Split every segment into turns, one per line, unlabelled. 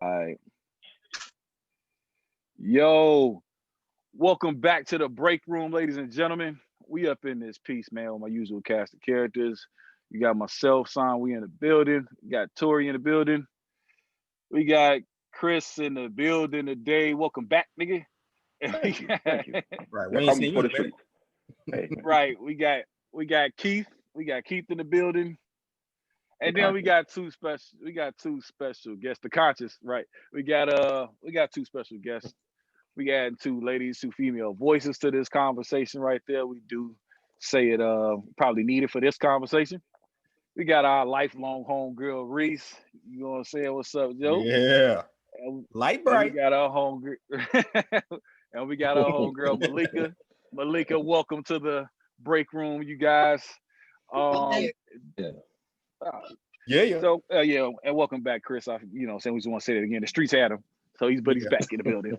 Right. Yo, welcome back to the break room, ladies and gentlemen. We up in this piece, man, with my usual cast of characters. You got myself, Son, we in the building. You got Tori in the building. We got Chris in the building today. Welcome back, nigga.
Thank you. Thank you.
Right,
Yeah,
we ain't
call me
seen
for
you,
the
man.
streets. Hey,
Right, we got Keith. We got Keith in the building. And then we got two special guests. The conscious, right? We got two special guests. We adding two ladies, two female voices to this conversation right there. We do say it probably needed for this conversation. We got our lifelong homegirl Reese. You know what I'm saying? What's up, Joe?
Yeah,
And,
light
and we
bright.
got our homegirl and we got our homegirl Malika. Malika, welcome to the break room, you guys. Um
Yeah.
Yeah.
yeah, and welcome back, Chris. Saying we just want to say it again. The streets had him, so he's
Yeah.
back in the building.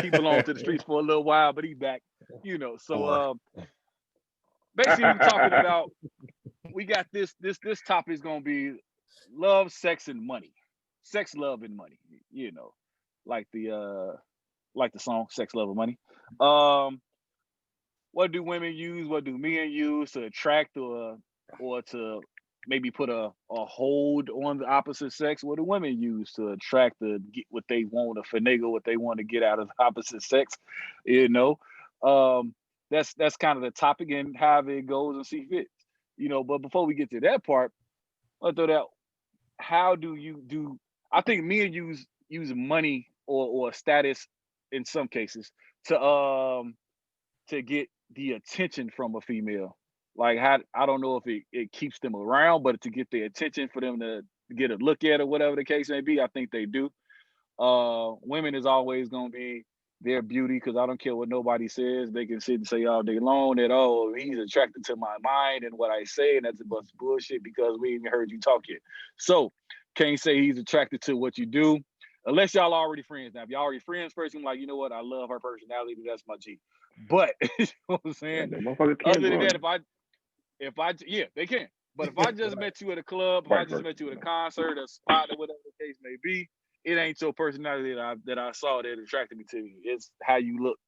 He belonged to the streets for a little while, but he's back. So basically, we're talking about. We got this topic is gonna be love, sex, and money. Sex, love, and money. Like the song "Sex, Love, and Money." What do women use? What do men use to attract or to maybe put a hold on the opposite sex? What do women use to attract to get what they want, or finagle what they want to get out of the opposite sex? You know, that's kind of the topic and however it goes and see fit. But before we get to that part, let's throw that. How do you do? I think men use money or status in some cases to get the attention from a female. Like how I don't know if it keeps them around, but to get the attention for them to get a look at or whatever the case may be, I think they do. Women is always gonna be their beauty because I don't care what nobody says. They can sit and say all day long that he's attracted to my mind and what I say, and that's a bunch of bullshit because we ain't heard you talk yet. So can't say he's attracted to what you do unless y'all already friends. Now, if y'all already friends first, I'm like, you know what? I love her personality. That's my G. But you know what I'm saying?
that motherfucker
Other
can't
than
run.
that, yeah, they can. But if I just met you at a club, if I
Vice
just
versa.
met you at a concert, a spot, or whatever the case may be, it ain't your personality that I saw that attracted me to you. It's how you look,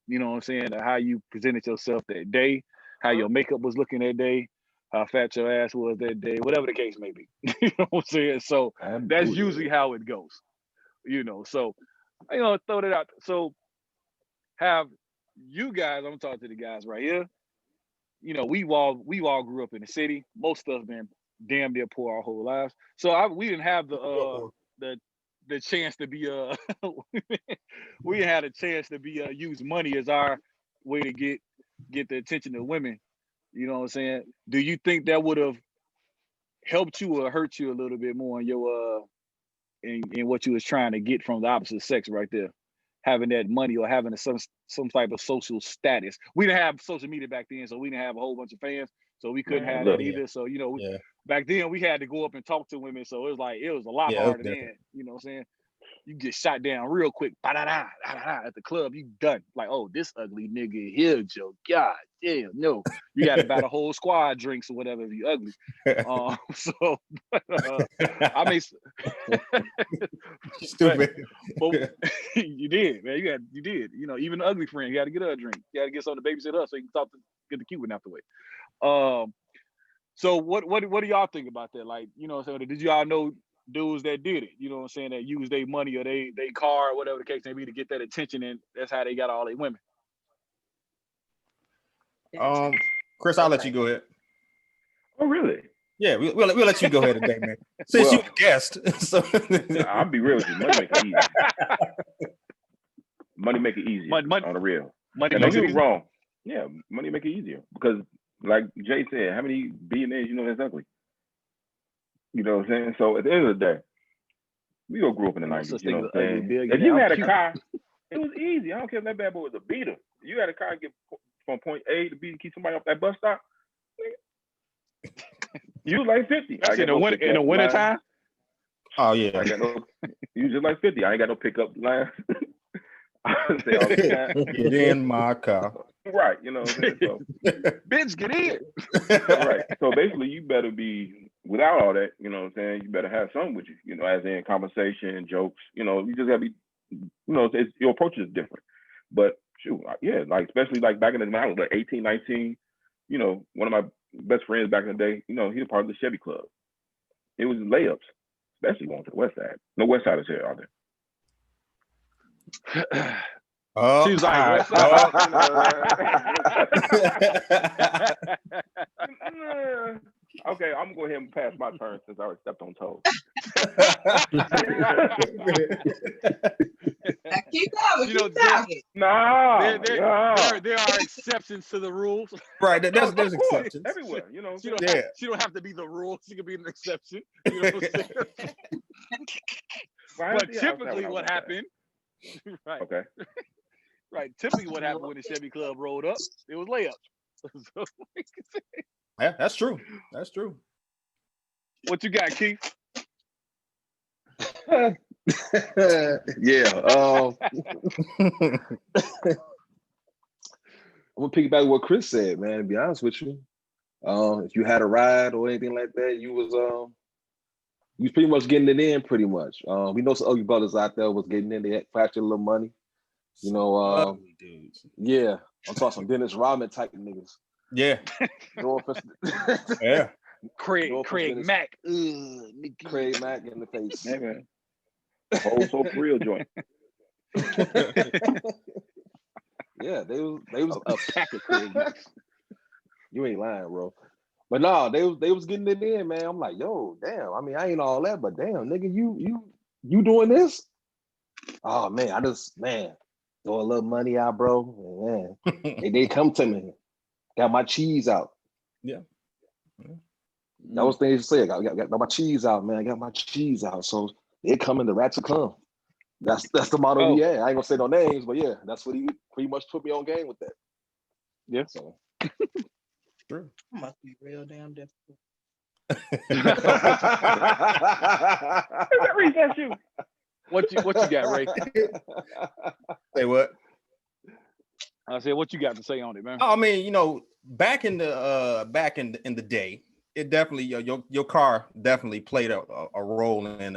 you know what I'm saying, or how you presented yourself that day, how your makeup was looking that day, how fat your ass was that day, whatever the case may be. You know what I'm saying? So
I'm
that's
booty.
usually how it goes. So throw that out. So have you guys, I'm talking to the guys right here. We all grew up in the city. Most of us been damn near poor our whole lives. So we didn't have the the chance to be we had a chance to be use money as our way to get the attention of women. You know what I'm saying? Do you think that would have helped you or hurt you a little bit more in your in what you was trying to get from the opposite sex right there? Having that money or having some type of social status. We didn't have social media back then, so we didn't have a whole bunch of fans, so we couldn't
Man,
have
look,
that either. So
Yeah.
back then we had to go up and talk to women, so it was a lot
Yeah, it was
harder then. You know what I'm saying? You get shot down real quick, ba-da-da, da-da-da, at the club, you done. Like, oh, this ugly nigga here, Joe. God damn, no. You got to buy the whole squad drinks or whatever if you ugly. So, I mean,
Stupid.
but you did, man. You did. Even the ugly friend, you got to get her a drink. You got to get something to babysit her so you can get the cute one out the way. So what do y'all think about that? Like, so did y'all know dudes that did it? You know what I'm saying? That use their money or they car or whatever the case may be to get that attention, and that's how they got all their women.
Chris, I'll let you go ahead.
Oh, really?
Yeah, we'll let you go ahead today, man. Since you're the guest, so
I'll be real with you. Money make it easy. Money make it easier on the real.
Money
And
makes
don't
it
get me wrong. Yeah, money make it easier because, like Jay said, how many billionaires that's ugly? You know what I'm saying? So at the end of the day, we all grew up in the
Ain't no
90s.
such
You know
thing as
what I'm
ugly
saying?
billionaire.
If you
I'm
had a
cute.
car, it was easy. I don't care if that bad boy was a beater. You had a car and get from point A to B to keep somebody off that bus stop. You was like 50.
That's in the winter time.
oh yeah.
I got no. You just like 50. I ain't got no pickup line. I say all the time.
Get in my car.
Right. You know what I'm saying? So,
Bitch, get in.
right. So basically, you better be without all that, you know what I'm saying, you better have something with you, as in conversation, jokes, you just gotta be, your approach is different. But shoot, yeah, like especially like back in the day, I was like 18, 19, one of my best friends back in the day, he was part of the Chevy Club. It was layups, especially going to the West Side. No West Siders here, are
there?
Oh,
she was like,
right.
Okay, I'm gonna go ahead and pass my turn since I already stepped on toes.
Keep going. Keep talking.
There are exceptions to the rules.
Right, there's exceptions
everywhere.
She don't have to be the rule. She could be an exception. You know what I'm saying? But typically, what happened? Right.
Okay.
Right. Typically, what happened when the Chevy Club rolled up, it was layups.
Yeah, that's true. That's true.
What you got, Keith?
Yeah. I'm gonna piggyback what Chris said, man. To be honest with you, if you had a ride or anything like that, you was pretty much getting it in. Pretty much. We know some ugly brothers out there was getting in. They had flashed a little money.
Ugly dudes.
Yeah, I'm talking some Dennis Rodman type niggas.
Yeah.
Yeah.
Craig Mack.
Craig Mack in the face.
Hey, man. Whole so real joint.
Yeah, they was a pack of Craig Macks. You ain't lying, bro. But no, they was getting it in, man. I'm like, yo, damn. I mean, I ain't all that, but damn, nigga, you doing this? Oh man, throw a little money out, bro. Man, they come to me. Got my cheese out.
Yeah.
That was things to say. I got my cheese out, man. I got my cheese out. So they come and the rats will come. That's the motto he had. I ain't gonna say no names, but yeah, that's what he pretty much put me on game with that.
Yeah.
So
true.
Must be real damn difficult.
That's you.
What you got, Ray?
Say what?
I said, what you got to say on it, man?
I mean, back in the day, it definitely your car definitely played a role in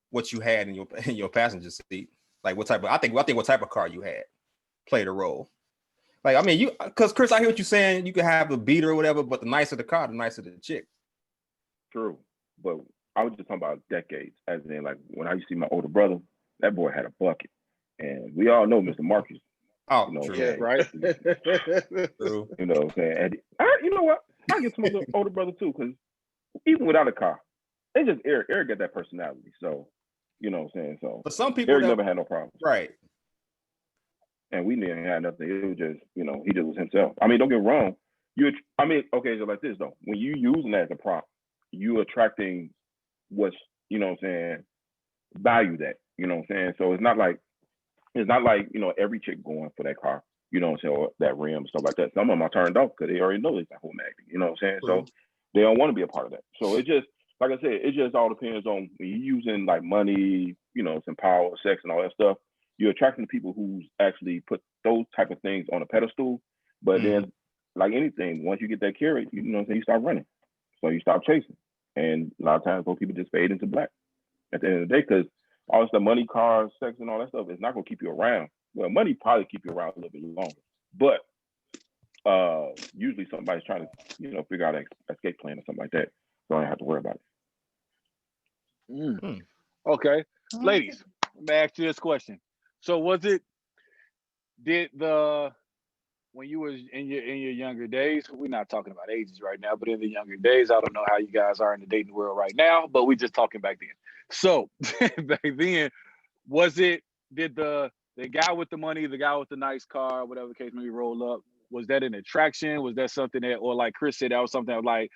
what you had in your passenger seat. Like what type of car you had played a role. Like, I mean, because Chris, I hear what you're saying. You can have a beater or whatever, but the nicer the car, the nicer the chick.
True, but I was just talking about decades. As in, like when I used to see my older brother, that boy had a bucket, and we all know Mr. Marcus.
Oh, true.
Yeah, right.
True.
You know what I'm saying? And you know what? I get some older brother too, because even without a car, it's just Eric. Eric got that personality, so you know what I'm saying. So,
but some people
Eric never had no problems,
right?
And we didn't have nothing. It was just, he just was himself. I mean, don't get me wrong. Okay, so like this though, when you using that as a prop, you attracting what's, value that, you know what I'm saying? So it's not like, every chick going for that car, you know what I'm saying, or that rim and stuff like that. Some of them are turned off because they already know it's not home acting, you know what I'm saying? So they don't want to be a part of that. So it just, like I said, it just all depends on when you're using like money, some power, sex and all that stuff, you're attracting the people who's actually put those type of things on a pedestal. But then, like anything, once you get that carrot, you know what I'm saying, you start running. So you stop chasing. And a lot of times those people just fade into black at the end of the day, because all this stuff, money, cars, sex, and all that stuff is not going to keep you around. Well, money probably keep you around a little bit longer. But usually somebody's trying to, figure out an escape plan or something like that. So I don't have to worry about it.
Okay. Ladies, let me ask you this question. So when you was in your younger days, we're not talking about ages right now, but in the younger days, I don't know how you guys are in the dating world right now, but we're just talking back then. So back then, did the guy with the money, the guy with the nice car, whatever the case may be, roll up, was that an attraction? Was that something that, or like Chris said, that was something that was like,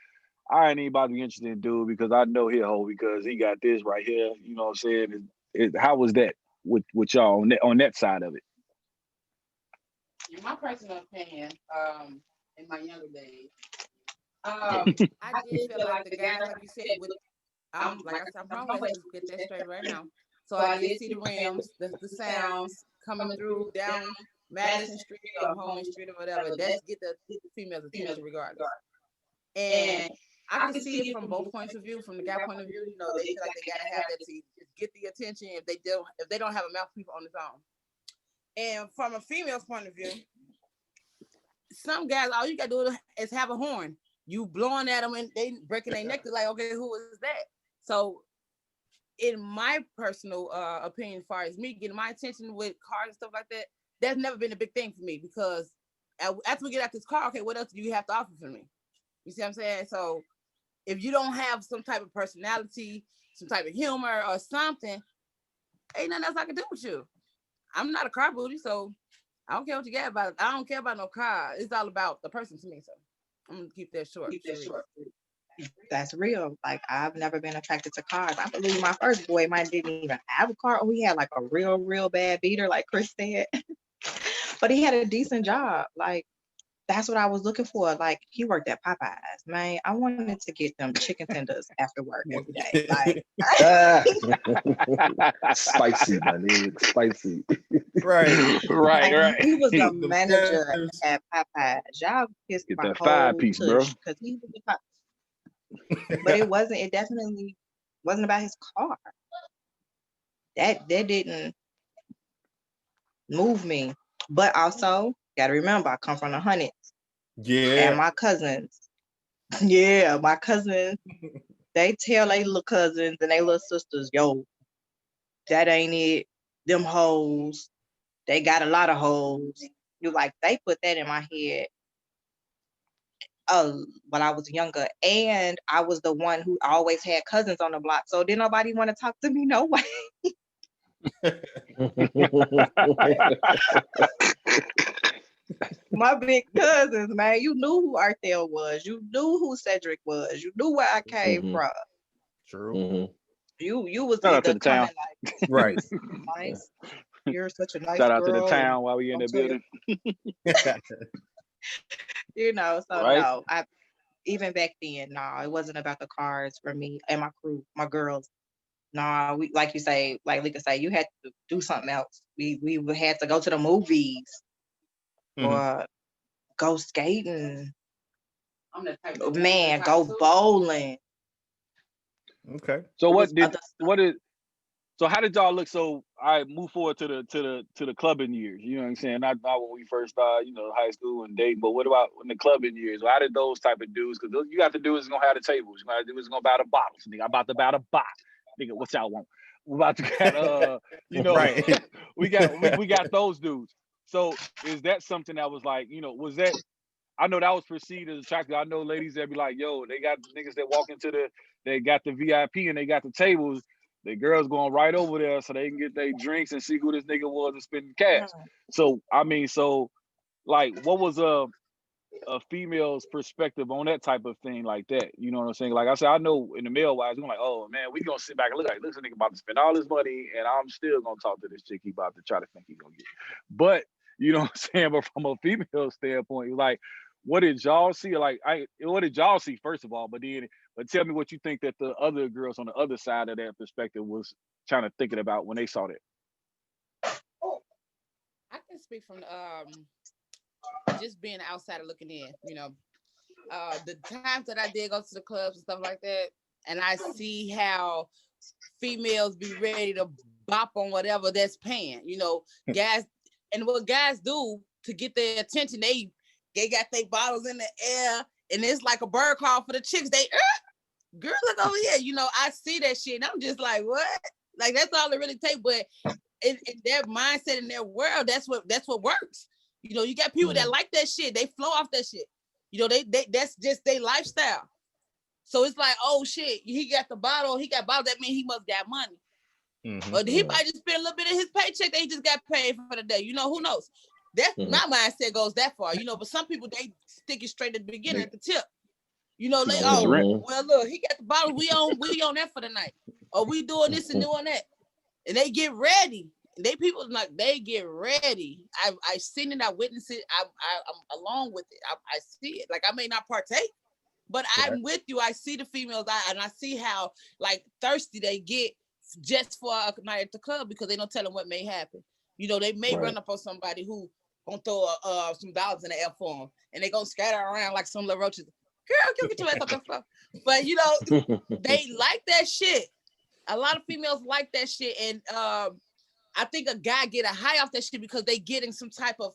I ain't about to be interested in dude because I know he'll hold because he got this right here. You know what I'm saying? How was that with y'all on that side of it?
In my personal opinion, in my younger days,
I did feel like the guys, like you said, I'm probably going to get that straight right now. So I did see the rims, the sounds coming through down Madison Street or Holman Street or whatever. That's get the females' attention regardless. And I can see it from both points of view. From the guy point of view, you know, they feel like they gotta have that to get the attention if they don't have a mouthpiece on his own. And from a female's point of view, some guys, all you gotta do is have a horn. You blowing at them and they breaking their neck. They're like, okay, who is that? So, in my personal opinion, as far as me getting my attention with cars and stuff like that, that's never been a big thing for me because after we get out this car, okay, what else do you have to offer for me? You see what I'm saying? So, if you don't have some type of personality, some type of humor or something, ain't nothing else I can do with you. I'm not a car booty, so I don't care what you got about it. I don't care about no car. It's all about the person to me. So I'm gonna keep that short.
That's real. Like I've never been attracted to cars. I believe my first boy might didn't even have a car. He had like a real bad beater, like Chris said. But he had a decent job. Like that's what I was looking for. Like he worked at Popeyes. Man, I wanted to get them chicken tenders after work every day. Like
Spicy, my nigga. Spicy.
Right.
Right.
he was the manager at Popeyes. Y'all kissed
Get
my
that
whole
5-piece, bro.
because he was the but it definitely wasn't about his car. That didn't move me. But also, gotta remember, I come from the hundreds.
Yeah.
And my cousins, my cousins, they tell their little cousins and their little sisters, yo, that ain't it. Them hoes, they got a lot of hoes. You like, they put that in my head. When I was younger, and I was the one who always had cousins on the block, so didn't nobody want to talk to me no way. My big cousins, man, you knew who Arthel was, you knew who Cedric was, you knew where I came from.
True.
You was
Shout out to
either
the town.
like,
Right.
nice. You're such a nice
Shout out to
girl,
the town while we in the building.
you know, so
Right.
no, even back then, no, it wasn't about the cars for me and my crew, my girls. No, we like you say, like Lika say, you had to do something else. We had to go to the movies or go skating.
I'm the type of
Man, go bowling.
Okay.
So
Other
how did y'all look? So I move forward to the clubbing years. You know what I'm saying? Not when we first started, high school and dating, but what about in the clubbing years? How did those type of dudes? Because you got to do is gonna have the tables. You got to do is gonna buy the bottles. Nigga, I'm about to buy the box. Nigga, what y'all want? We're about to get
Right.
we got those dudes. So is that something that was like, was that? I know that was perceived as attractive. I know ladies that be like, yo, they got niggas that walk they got the VIP and they got the tables. The girls going right over there so they can get their drinks and see who this nigga was and spend cash. So like, what was a female's perspective on that type of thing like that? You know what I'm saying? Like I said, I know in the male wise, we're like, oh man, we gonna sit back and look like this nigga about to spend all this money, and I'm still gonna talk to this chick he about to try to think he gonna get. But you know what I'm saying? But from a female standpoint, like, what did y'all see? Like, what did y'all see first of all? But tell me what you think that the other girls on the other side of that perspective was trying to thinking about when they saw that.
I can speak from just being an outsider looking in. The times that I did go to the clubs and stuff like that, and I see how females be ready to bop on whatever that's paying. Guys, and what guys do to get their attention, they got their bottles in the air, and it's like a bird call for the chicks. They, girl, look over here. I see that shit, and I'm just like, what? Like, that's all it really takes. But in their mindset, in their world, that's what works. You got people that like that shit. They flow off that shit. They that's just their lifestyle. So it's like, oh shit, he got the bottle. He got bottle. That means he must got money. Or he might just spend a little bit of his paycheck that he just got paid for the day. Who knows? That's my mindset goes that far. But some people, they stick it straight at the beginning, at the tip. Well, look, he got the bottle. We on that for the night. Or we doing this and doing that. And they get ready. They get ready. I've seen it. I witnessed it. I'm along with it. I see it. Like, I may not partake, but I'm with you. I see the females, and I see how like thirsty they get just for a night at the club because they don't tell them what may happen. They may run up on somebody who gonna throw some dollars in the air for them, and they gonna scatter around like some little roaches. girl, you get your ass off the floor. But you know, they like that shit. A lot of females like that shit, and I think a guy get a high off that shit because they getting some type of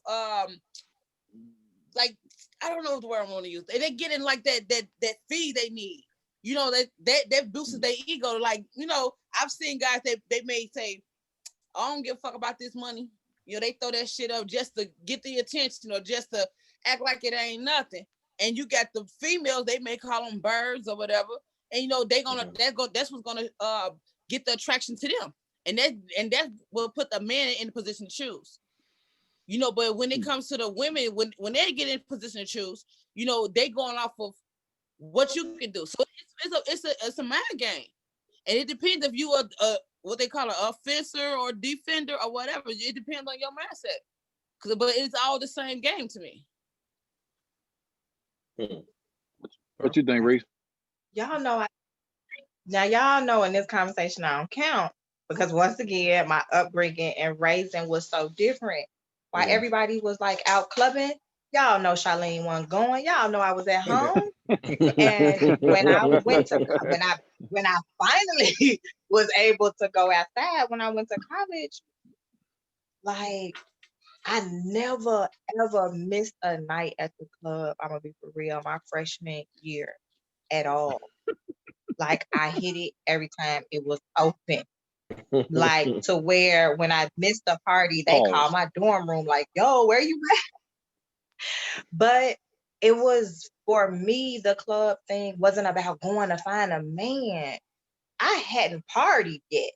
like, I don't know what the word I want to use. They getting like that feed they need. You know, that boosts their ego. Like, you know, I've seen guys that they may say, I don't give a fuck about this money. You know, they throw that shit up just to get the attention or just to act like it ain't nothing. And you got the females, they may call them birds or whatever. And you know, that's what's gonna get the attraction to them. And that will put the man in the position to choose. You know, but when it comes to the women, when they get in position to choose, you know, they going off of what you can do. So it's a mind game. And it depends if you are what they call an offender or defender or whatever. It depends on your mindset. But it's all the same game to me.
What you think, Reese?
Y'all know, y'all know in this conversation I don't count because once again, my upbringing and raising was so different. While everybody was like out clubbing, y'all know Charlene wasn't going. Y'all know I was at home. And when I finally was able to go outside when I went to college, like I never ever missed a night at the club. I'm gonna be for real, my freshman year at all. Like I hit it every time it was open. Like to where when I missed a party, they called my dorm room like, yo, where you at? But it was, for me, the club thing wasn't about going to find a man. I hadn't partied yet.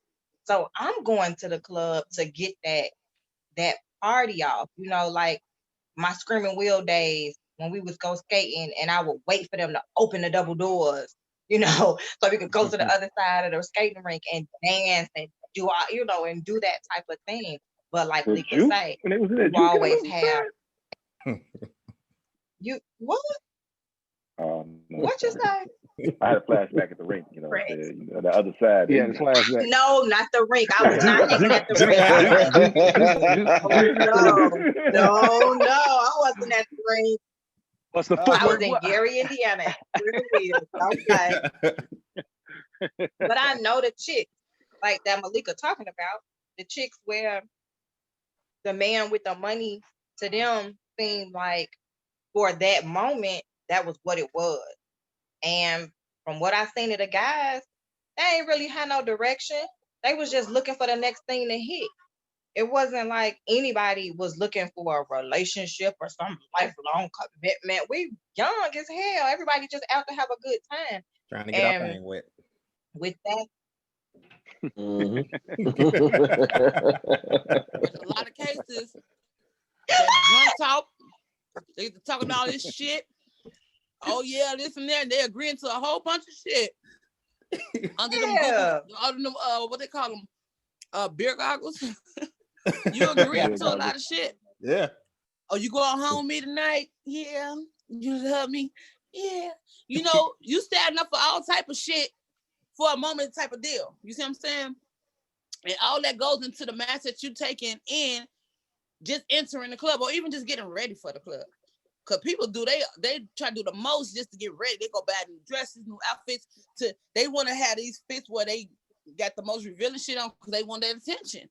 So I'm going to the club to get that party off. You know, like my Screaming Wheel days when we would go skating and I would wait for them to open the double doors, you know, so we could go to the other side of the skating rink and dance and do all, you know, and do that type of thing. But like Lika say, you always have you what?
No.
What you say?
I had a flashback at the rink, you know, the other side.
Yeah, the flashback.
No, not the rink. I was not hanging at the rink. No, I wasn't at the rink.
What's the
I was in Gary, Indiana. Okay. But I know the chicks like that Malika talking about, the chicks where the man with the money to them seemed like for that moment, that was what it was. And from what I seen of the guys, they ain't really had no direction. They was just looking for the next thing to hit. It wasn't like anybody was looking for a relationship or some lifelong commitment. We young as hell. Everybody just out to have a good time.
Trying to get our thing wet.
With that,
Mhm.
A lot of cases, that drunk talk, they talking all this shit. Oh yeah, this and that. They agreeing to a whole bunch of shit. Under them what they call them, beer goggles. You agreeing to a lot of shit.
Yeah.
Oh, you going home with me tonight? Yeah. You love me? Yeah. You know, you standing up for all type of shit for a moment type of deal. You see what I'm saying? And all that goes into the match that you taking in just entering the club or even just getting ready for the club. Cause people they try to do the most just to get ready. They go buy new dresses, new outfits. They want to have these fits where they got the most revealing shit on because they want that attention.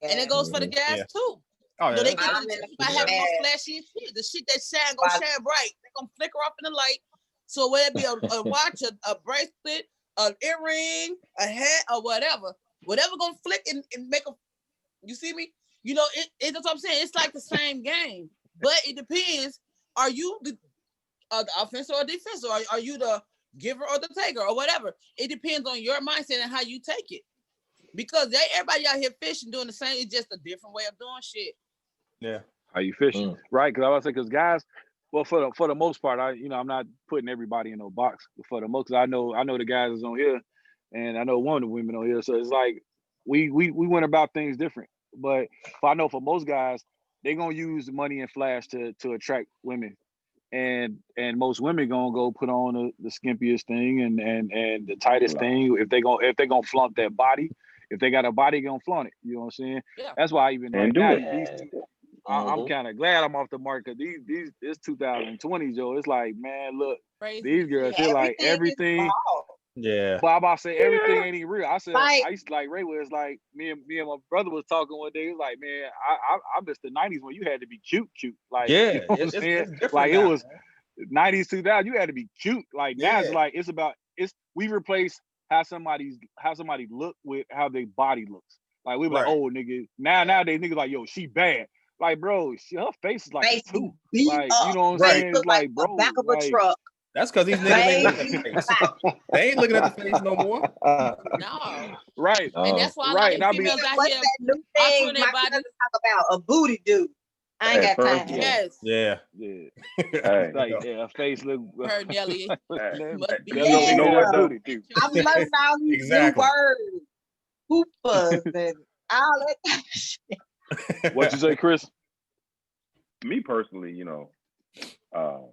Yeah. And it goes for the guys too. Oh, yeah. So they get the attention by having more flashy shit. The shit that shine bright. They're gonna flicker off in the light. So whether it be a watch, a bracelet, an earring, a hat, or whatever gonna flick and make a. You see me? You know, that's what I'm saying. It's like the same game, but it depends. Are you the offensive or defensive? Are you the giver or the taker or whatever? It depends on your mindset and how you take it. Because everybody out here fishing doing the same. It's just a different way of doing shit.
Yeah.
How you fishing, right? Because I was saying, because guys, well, for the most part, I'm not putting everybody in no box. But for the most, cause I know the guys is on here, and I know one of the women on here. So it's like we went about things different. But I know for most guys, they're gonna use money and flash to attract women, and most women gonna go put on the skimpiest thing and the tightest thing if they gonna flaunt that body. If they got a body, gonna flaunt it. You know what I'm saying? Yeah. That's why I even like now, I'm
Mhm.
kind of glad I'm off the mark because these it's 2020, Joe. It's like, man, look,
Crazy
these
as
girls
hell.
feel like
Everything is
everything.
bald.
Yeah.
But I'm about to say everything
Yeah.
ain't even real. I said
Like,
I used to like Ray was like me and my brother was talking one day. He was like, man, I missed the '90s when you had to be cute. Like,
Yeah.
you know what I'm
It's
saying?
different
Like it
now,
was
man.
'90s 2000. You had to be cute. Like now it's
Yeah.
like it's we replace how somebody look with how their body looks. Like we be like,
Right.
oh nigga, nowadays niggas like, yo, she bad. Like, bro, her face is like
face
a
be
two.
beat
Like, you
up.
know what I'm
Right.
Face
saying?
look
It's
like
like,
the
bro,
back of a
like
truck.
That's because these niggas ain't looking at
Baby,
the face. They ain't looking at the face no more.
No.
right,
And that's why a lot
right.
of
And I be
females out
what's
here
that new
altering
thing
their
my
body.
cousins talk about? A booty do. I ain't
At
got
first,
time.
yeah.
Yes.
Yeah.
yeah.
Hey,
Like, yeah, her face look
Her Nelly
hey,
must be
that little
you know
big
what
ass
though?
booty too.
I'm learning all these
Exactly.
new words. Hoopers and all that kind of shit.
What you say, Chris?
Me personally, um,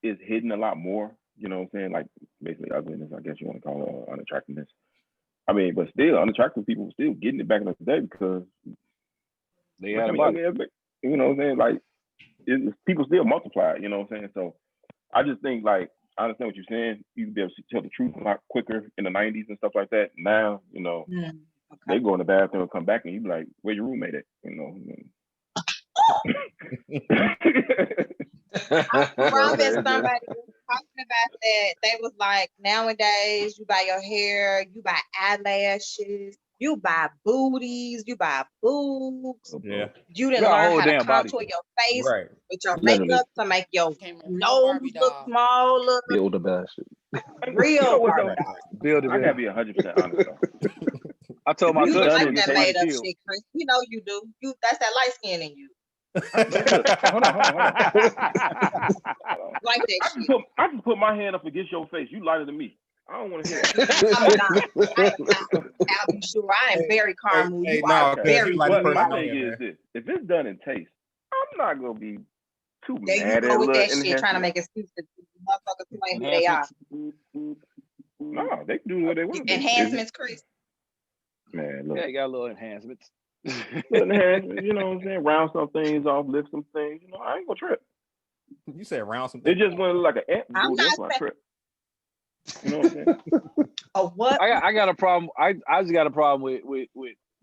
is hidden a lot more. You know what I'm saying? Like basically ugliness, I guess you want to call it, unattractiveness. I mean, but still, unattractive people were still getting it back in the day because
They
look
had
how
a
many
body.
ugly ass you know what I'm saying? Like people still multiply. You know what I'm saying? So I just think like I understand what you're saying. You can be able to tell the truth a lot quicker in the '90s and stuff like that. Now, they
Okay.
go in the bathroom and come back and you be like, "Where your roommate at?" You know.
I remember I met
It's just-
somebody who was talking about that. They was like, nowadays you buy your hair, you buy eyelashes, you buy booties, you buy boobs.
Yeah.
You
You
didn't
got a
learn
whole
how to
damn body.
contour your face
Right.
with your
Literally.
makeup to make your
Came a real
nose
Barbie
look
doll.
smaller.
Build a bastard.
you
Real
know what
Barbie
though?
doll.
Build it,
I gotta
build.
be 100% honest though.
I told
If
my
it's
You
cousin
look
done
she
like
would
in
get
that
somebody
taste,
made up
killed.
shit, Chris. You know you do. That's that light skin in you.
look, hold on.
Like that shit.
I just put my hand up against your face. You lighter than me. I don't want to hear that.
I'm not. I am not. I'll be sure. I am very caramel.
Hey,
You
no,
are
Chris,
very
you like
But
the
my
person on
thing
here,
is
man.
this: if it's done in taste, I'm not gonna be too
There you
mad at
go
a
with
little
that shit, trying to
enhancement.
make excuses. Motherfuckers who ain't who they are.
Enhancements.
No, they can do what they want to do.
Enhancements, Chris.
Man, look,
Yeah, you got a little enhancements.
little enhancement. You know what I'm saying? Round some things off, lift some things. I ain't gonna trip.
You said round
It
something.
just went like an ant
I'm
booty.
not
That's why I
saying
trip. You know what I'm saying?
a what?
I got a problem. I just got a problem with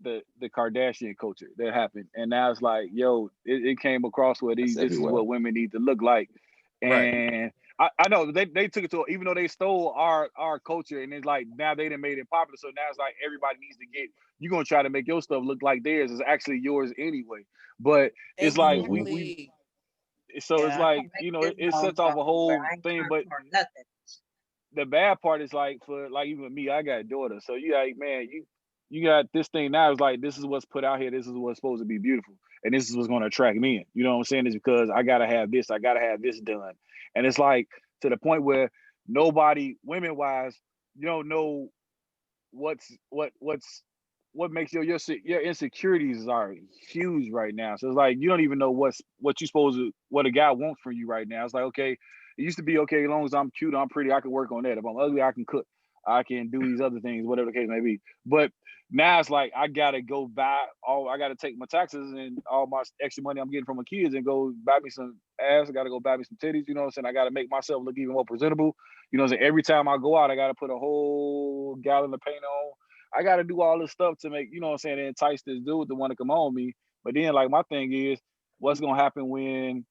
the Kardashian culture that happened, and now it's like, yo, it came across where
That's
this is
everywhere.
what women need to look like,
Right.
and I know they took it to, even though they stole our culture, and it's like now they done made it popular, so now it's like everybody needs to get, you're gonna try to make your stuff look like theirs is actually yours anyway, but it's like we
Exactly.
so it's
Yeah, I
like,
can't make this
it
nose
sets off
go
a
nowhere.
whole
I ain't
thing,
trying
but
for nothing.
the bad part is like, for like even me, I got a daughter, so you like, man, you got this thing now. It's like, this is what's put out here. This is what's supposed to be beautiful, and this is what's going to attract me in. You know what I'm saying? Is because I gotta have this. I gotta have this done, and it's like to the point where nobody, women wise, you don't know what makes your insecurities are huge right now. So it's like you don't even know what you supposed to, what a guy wants from you right now. It's like, okay, it used to be okay, as long as I'm cute, I'm pretty, I can work on that. If I'm ugly, I can cook, I can do these other things, whatever the case may be. But now it's like I gotta go buy I gotta take my taxes and all my extra money I'm getting from my kids and go buy me some ass. I gotta go buy me some titties. You know what I'm saying? I gotta make myself look even more presentable. You know what I'm saying? Every time I go out, I gotta put a whole gallon of paint on. I got to do all this stuff to make, you know what I'm saying, to entice this dude to want to come on me. But then, like, my thing is, what's going to happen when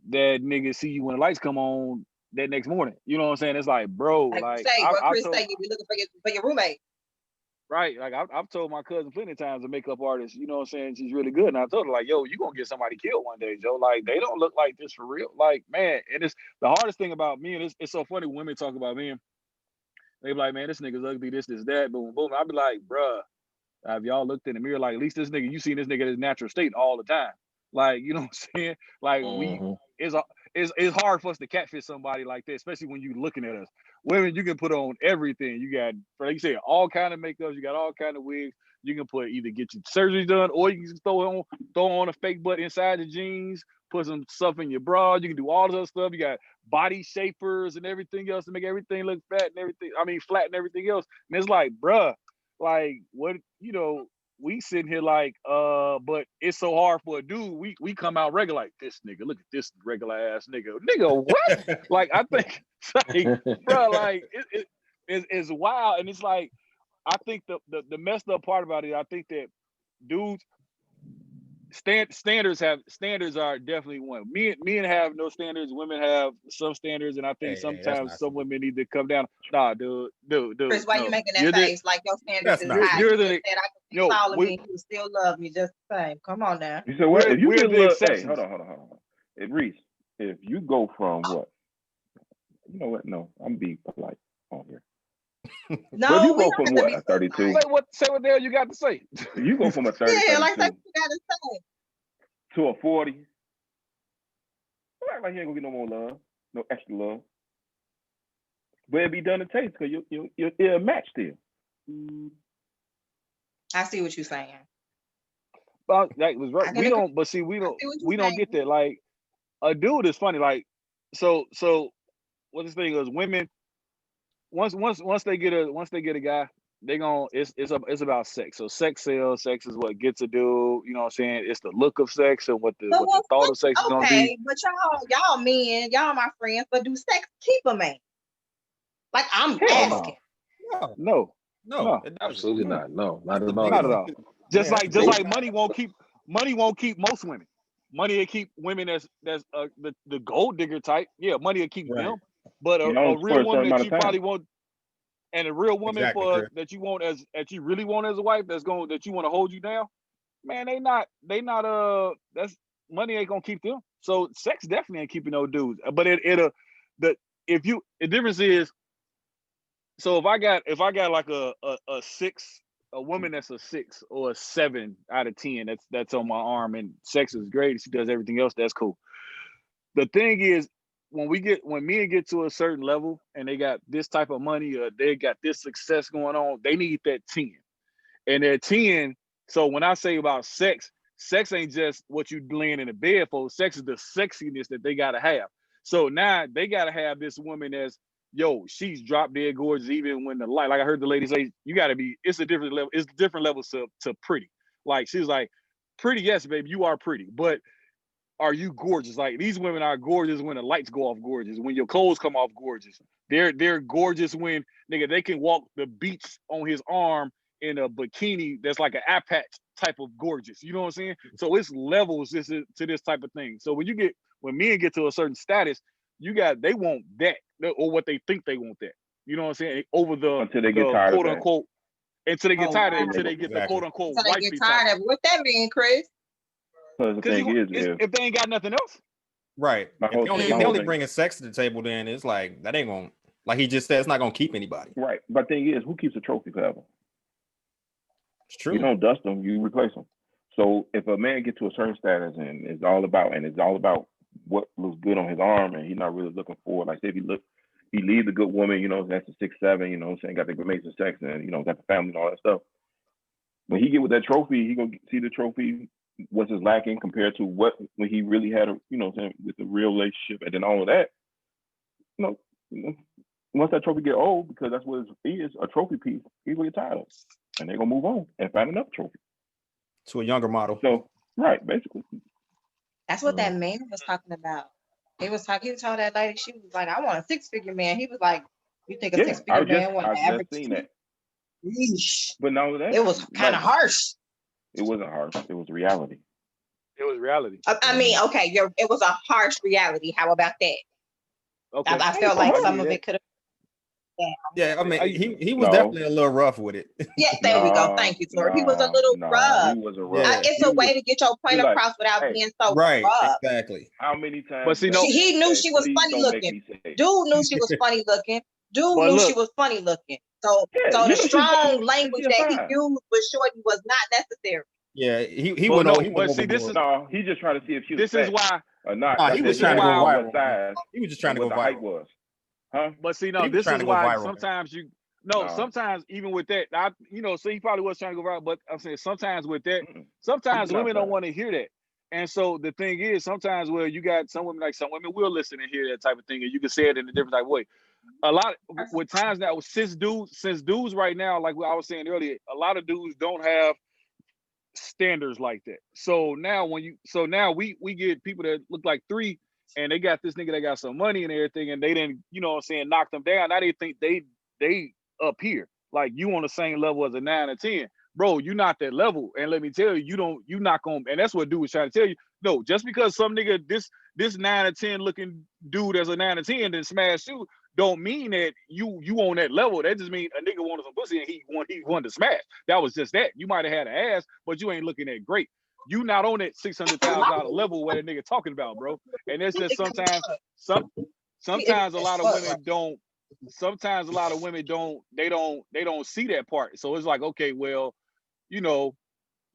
that nigga see you when the lights come on that next morning? You know what I'm saying? It's like, bro,
Like you
like,
say, what
I've
Chris
told,
say, you be looking for your roommate.
right, like, I've told my cousin plenty of times, a makeup artist, you know what I'm saying, she's really good. And I told her, like, yo, you going to get somebody killed one day, Joe. Like, they don't look like this for real. Like, man, and it's the hardest thing about me, and it's so funny when women talk about me. They be like, man, this nigga's ugly, this, that, boom, boom. I be like, bruh, have y'all looked in the mirror? Like, at least this nigga, you seen this nigga in his natural state all the time. Like, you know what I'm saying? Like,
Mhm.
it's hard for us to catfish somebody like that, especially when you looking at us. Women, you can put on everything. You got, like you said, all kind of makeups. You got all kind of wigs. You can put, either get your surgery done, or you can throw on a fake butt inside the jeans, put some stuff in your bra. You can do all this other stuff. You got body shapers and everything else to make everything look fat and everything. I mean, flat and everything else. And it's like, bruh, like, what, we sitting here like, but it's so hard for a dude. We come out regular like this nigga. Look at this regular ass nigga. Nigga, what? Like I think, like, bro, like it's wild, and it's like I think the messed up part about it. I think that dudes standards are definitely one. Men have no standards. Women have some standards, and I think
Hey, that's
sometimes
not
some
true.
women need to come down. Nah, dude,
Chris, why you
no.
making
You're
that
the
face like your standards
That's
is
not
high?
true.
You
you're
just
the
said I could be
yo.
taller than you, still love me just the same. Come on now.
You said what? If you
We're
get a
the
little, hey,
exceptions.
hold on. Hey, Reese, if you go from what? You know what? No, I'm being polite on here. But if
No,
you
we
go
don't
from
have to
what,
be
a
so
32?
nice.
Say what the hell you got to say.
If you go from a 30,
Yeah, like that's
32
what you gotta say.
to a 40, you act like you ain't gonna get no more love, no extra love. But it be done to taste because you're a match still.
I see what you're saying.
But that was
I
right.
can
We
agree.
don't. But see,
I see what
we
you're
don't get
saying.
that. Like a dude is funny. Like so what this thing is, women once they get a guy, they gon' it's about sex. So sex sells. Sex is what gets a dude. You know what I'm saying? It's the look of sex and what
But
the thought of sex is gonna be.
okay, but y'all men, y'all my friends, but do sex keep a man? Like I'm
Hell no.
asking.
No,
No,
no, it doesn't.
Absolutely
no,
not. No, not
That's the
at all.
not at
biggest.
all.
Man, that's the
Just
biggest
like money won't keep most women. Money will keep women that's the gold digger type. Yeah, money will keep
right.
them. But
You
a
know, for
real
a certain
woman that
amount of
you
time.
probably want, and a real woman
Exactly,
for
Chris.
that you want that you really want as a wife, that you want to hold you down. Man, they not that's money ain't gonna keep them. So sex definitely ain't keeping no dudes. But the the difference is, so if I got like a 6, a woman that's a 6 or a 7 out of 10, that's on my arm, and sex is great. She does everything else. That's cool. The thing is, when men get to a certain level and they got this type of money or they got this success going on, they need that 10. And that 10. So when I say about sex ain't just what you laying in the bed for. Sex is the sexiness that they gotta have. So now they gotta have this woman that's, yo, she's drop dead gorgeous, even when the light, like I heard the lady say, you gotta be, it's different levels to pretty. Like she's like, pretty, yes, baby, you are pretty, but are you gorgeous? Like these women are gorgeous when the lights go off, gorgeous when your clothes come off, gorgeous. They're gorgeous when nigga they can walk the beach on his arm in a bikini that's like an eye patch type of gorgeous. You know what I'm saying? So it's levels to this type of thing. So when men get to a certain status, they want that, or what they think they want that. You know what I'm saying? Over
Until they get
the
tired of
quote
that.
unquote, until they get
Oh
tired of it,
wow.
until they get the
Exactly.
quote unquote
So they
wifey
get
type.
tired of it. What that mean, Chris?
Because the
Because
thing is,
if they ain't got nothing else.
Right.
my
If
whole
they only
thing,
bringing sex to the table, then it's like that ain't gonna, like he just said, it's not gonna keep anybody.
right? But thing is, who keeps a trophy forever?
It's true.
You don't dust them, you replace them. So if a man gets to a certain status and it's all about what looks good on his arm, and he's not really looking for, like say if he leaves a good woman, you know, that's a 6'7", you know what I'm saying, got the amazing sex and, you know, got the family and all that stuff. When he get with that trophy, he gonna see the trophy, what's his lacking compared to when he really had a, you know what I'm saying, with the real relationship, and then all of that, you know, once that trophy get old, because that's what it is, a trophy piece, he's gonna get tired of it. And they're gonna move on and find another trophy.
To a younger model.
So, right, basically.
That's what that man was talking about. He told that lady, she was like, I want a 6-figure man. He was like, you think a
Yeah,
6-figure man want
I
an average?
just seen that.
Yeesh.
But now that
It was kind of harsh.
It wasn't harsh. It was reality.
It was reality.
I mean, okay, it was a harsh reality. How about that?
Okay.
I felt like some of
that.
it could have.
Yeah, I mean, he was
No.
definitely a little rough with it.
Yeah, there we go. Thank you, Tori. He was a little rough.
He was a rough.
Yeah.
It's a way to get your point
he like,
across without
hey,
being so
Right,
rough.
exactly.
How many times?
But see, no,
He knew
say,
she was
"Please
funny
don't make
looking.
me say."
Dude knew she was funny looking. Dude
But
knew
look-
she was funny looking. So
Yeah,
so
you
the
know
strong
she's
language
a
that he
fine.
used with Shorty was not necessary.
Yeah, he
Well,
went
no,
over. He
but
went
see, this
overboard.
No, he just trying to see if she was
This is
fat
why.
or not.
Nah,
That's
he
it.
was
He
trying to
didn't
go
know
viral.
what size
He was just trying to
and
go
what the height
viral.
was. Huh?
But see, no,
He was
this
trying
is
to go
why
viral.
sometimes
No.
sometimes even with that, so he probably was trying to go viral, but I'm saying sometimes with that,
Mm-mm.
sometimes
He did not
women
try
don't
that.
want to hear that. And so the thing is, sometimes where you got some women will listen and hear that type of thing, and you can say it in a different type of way. A lot with times now, since dudes right now, like what I was saying earlier, a lot of dudes don't have standards like that. So now we get people that look like 3 and they got this nigga that got some money and everything, and they didn't, you know what I'm saying, knock them down. Now they think they up here. Like you on the same level as a 9 or 10. Bro, you not that level. And let me tell you, you not gonna, and that's what dude was trying to tell you. No, just because some nigga this 9 or 10 looking dude as a 9 or 10 then smash you, don't mean that you on that level. That just mean a nigga wanted some pussy and he wanted to smash. That was just that. You might have had an ass, but you ain't looking that great. You not on that $600,000 level where that nigga talking about, bro. And it's just sometimes a lot of women don't. Sometimes a lot of women don't see that part. So it's like, okay, well, you know,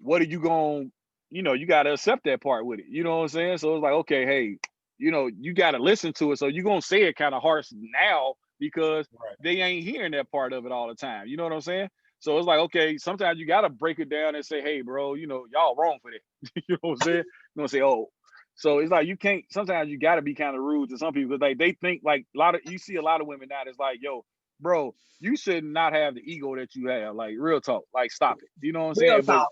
what are you going, you know, you got to accept that part with it. You know what I'm saying? So it's like, okay, hey, you know, you got to listen to it. So you're going to say it kind of harsh now because they ain't hearing that part of it all the time. You know what I'm saying? So it's like, okay, sometimes you got to break it down and say, hey, bro, you know, y'all wrong for that. You know what I'm saying? You're going to say, oh. So it's like, you can't, sometimes you got to be kind of rude to some people because like, they think like you see a lot of women now that's like, yo, bro, you should not have the ego that you have. Like, real talk. Like, stop it. You know what I'm saying? But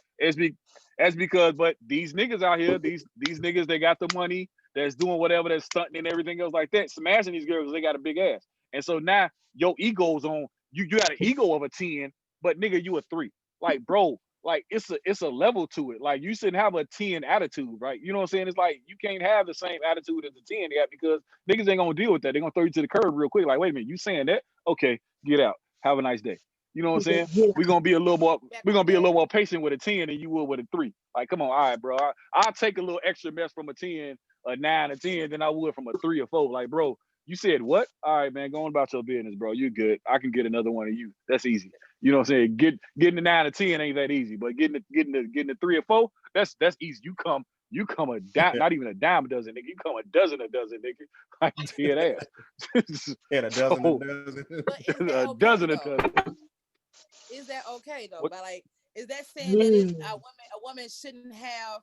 that's because, but these niggas out here, these niggas, they got the money, that's doing whatever, that's stunting and everything else like that, smashing these girls because they got a big ass. And so now your ego's on, you got an ego of a 10, but nigga, you a 3. Like, bro, like it's a level to it. Like you shouldn't have a 10 attitude, right? You know what I'm saying? It's like you can't have the same attitude as a 10 yet because niggas ain't gonna deal with that. They're gonna throw you to the curb real quick. Like, wait a minute, you saying that? Okay, get out. Have a nice day. You know what I'm saying? We're gonna be a little more patient with a 10 than you would with a 3. Like, come on, all right, bro. I'll take a little extra mess from a 10, a 9, a 10 than I would from a 3 or 4. Like, bro, you said what? All right, man, go on about your business, bro. You good. I can get another one of you. That's easy. You know what I'm saying? Getting the 9 or 10 ain't that easy, but getting the 3 or 4, that's easy. You come a dime, not even a dime a dozen, nigga. You come a dozen, nigga. I can tell you that.
And a dozen,
a dozen. Is that okay though? But like, is that saying that a woman shouldn't have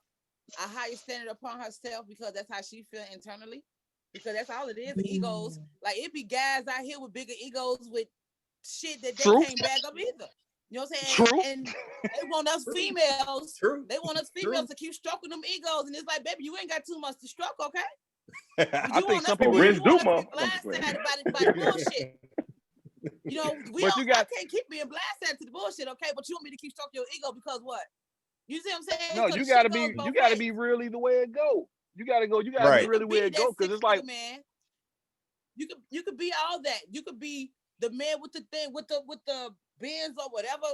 a higher standard upon herself because that's how she feel internally? Because that's all it is, egos. Like it be guys out here with bigger egos with shit that they can't back up either. You know what I'm saying?
True.
And they want us females. They want us females to keep stroking them egos, and it's like, baby, you ain't got too much to stroke, okay?
I think some people
blindsided by the bullshit. You know, I can't keep being blindsided to the bullshit, okay? But you want me to keep stroking your ego because what? You see what I'm saying?
No, you gotta be really the way it go. You gotta be really where it go because it's like,
man, you could be all that. You could be the man with the thing with the Benz or whatever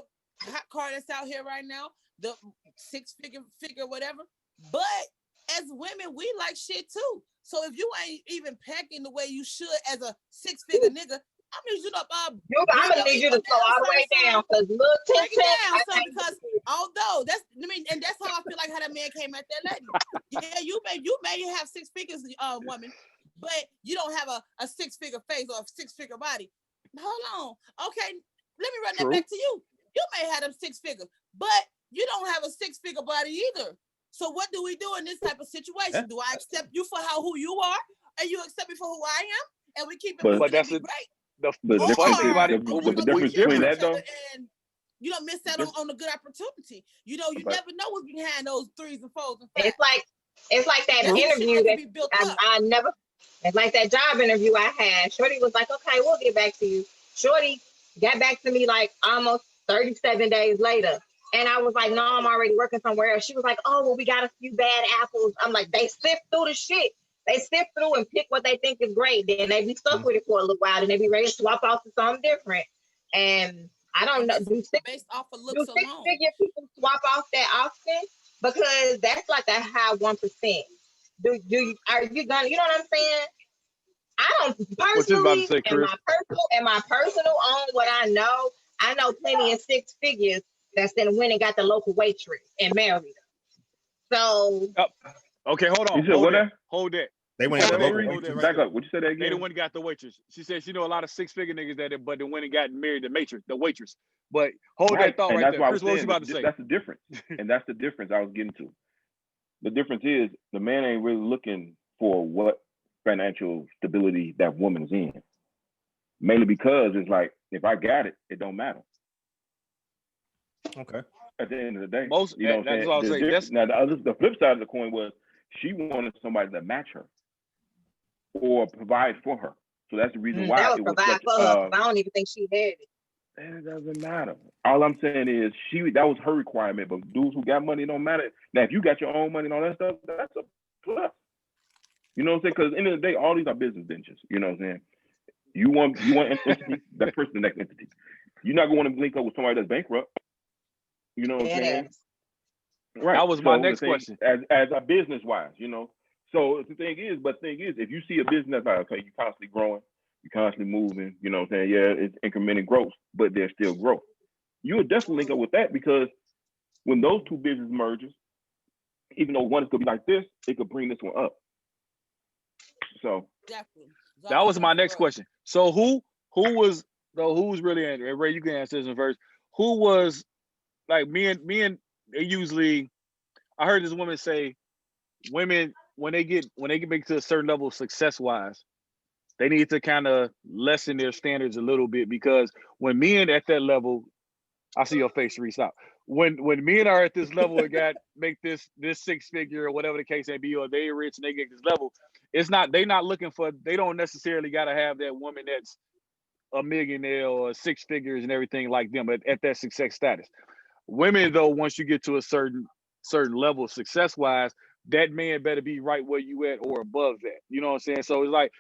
hot car that's out here right now, the 6-figure whatever. But as women, we like shit too. So if you ain't even packing the way you should as a 6-figure nigga, I'm gonna need you to slow all the way down because because although and that's how I feel like how that man came at that lady. Yeah, you may have 6 figures, woman, but you don't have a 6-figure face or a 6-figure body. Hold on. Okay, let me run that back to you. You may have them 6 figures, but you don't have a 6-figure body either. So what do we do in this type of situation? Do I accept you for who you are, and you accept me for who I am, and we keep it
but that's
great?
The difference between that though,
and you don't miss out on a good opportunity. You know, you never know what's behind those 3s and 4s and 5s.
It's like that interview that I never. It's like that job interview I had. Shorty was like, "Okay, we'll get back to you." Shorty got back to me like almost 37 days later, and I was like, "No, I'm already working somewhere else." She was like, "Oh, well, we got a few bad apples." I'm like, "They sift through the shit. They sift through and pick what they think is great. Then they be stuck with it for a little while, and they be ready to swap off to something different." And I don't know,
based off of looks alone.
6-figure people swap off that often? Because that's like a high 1%. Are you gonna? You know what I'm saying? I don't personally, in my personal own what I know plenty of 6 figures that's then went and got the local waitress and married her. So
okay, hold on.
You said
Hold that.
They went to the local
back up. What you said that again?
They the one got the waitress. She said she know a lot of 6-figure niggas but the one that got married the waitress. But hold that thought right there. Chris, what was you about to say?
That's the difference. And that's the difference I was getting to. The difference is the man ain't really looking for what financial stability that woman's in. Mainly because it's like, if I got it, it don't matter.
Okay.
At the end of the day,
Most
you know what I'm
that's
saying.
what I was saying. That's
Now the flip side of the coin was she wanted somebody to match her or provide for her. So that's the reason why
That would
it was
provide
such.
for her, 'cause I don't even think she had it.
It doesn't matter. All I'm saying is that was her requirement. But dudes who got money, don't matter. Now, if you got your own money and all that stuff, that's a plus. You know what I'm saying? Because at the end of the day, all these are business ventures. You know what I'm saying? You want an entity, that person the next entity. You're not going to link up with somebody that's bankrupt. You know what I'm saying? Right.
that was my
So
next
the thing,
question.
as a business wise, you know. So the thing is, if you see a business that's like, okay, you're constantly growing, you're constantly moving, you know what I'm saying? Yeah, it's incremental growth, but there's still growth. You would definitely link up with that because when those two business merges, even though one is gonna be like this, it could bring this one up. So
Definitely.
That was my next question. So who's really in, and Ray, you can answer this one first. Who was like me and they usually, I heard this woman say women when they get back to a certain level success wise, they need to kind of lessen their standards a little bit because when men at that level, I see your face, Reese. Stop. When men are at this level and make this six figure or whatever the case may be, or they rich and they get this level, they don't necessarily got to have that woman that's a millionaire or six figures and everything like them at that success status. Women though, once you get to a certain level success wise, that man better be right where you at or above that. You know what I'm saying? So it's like,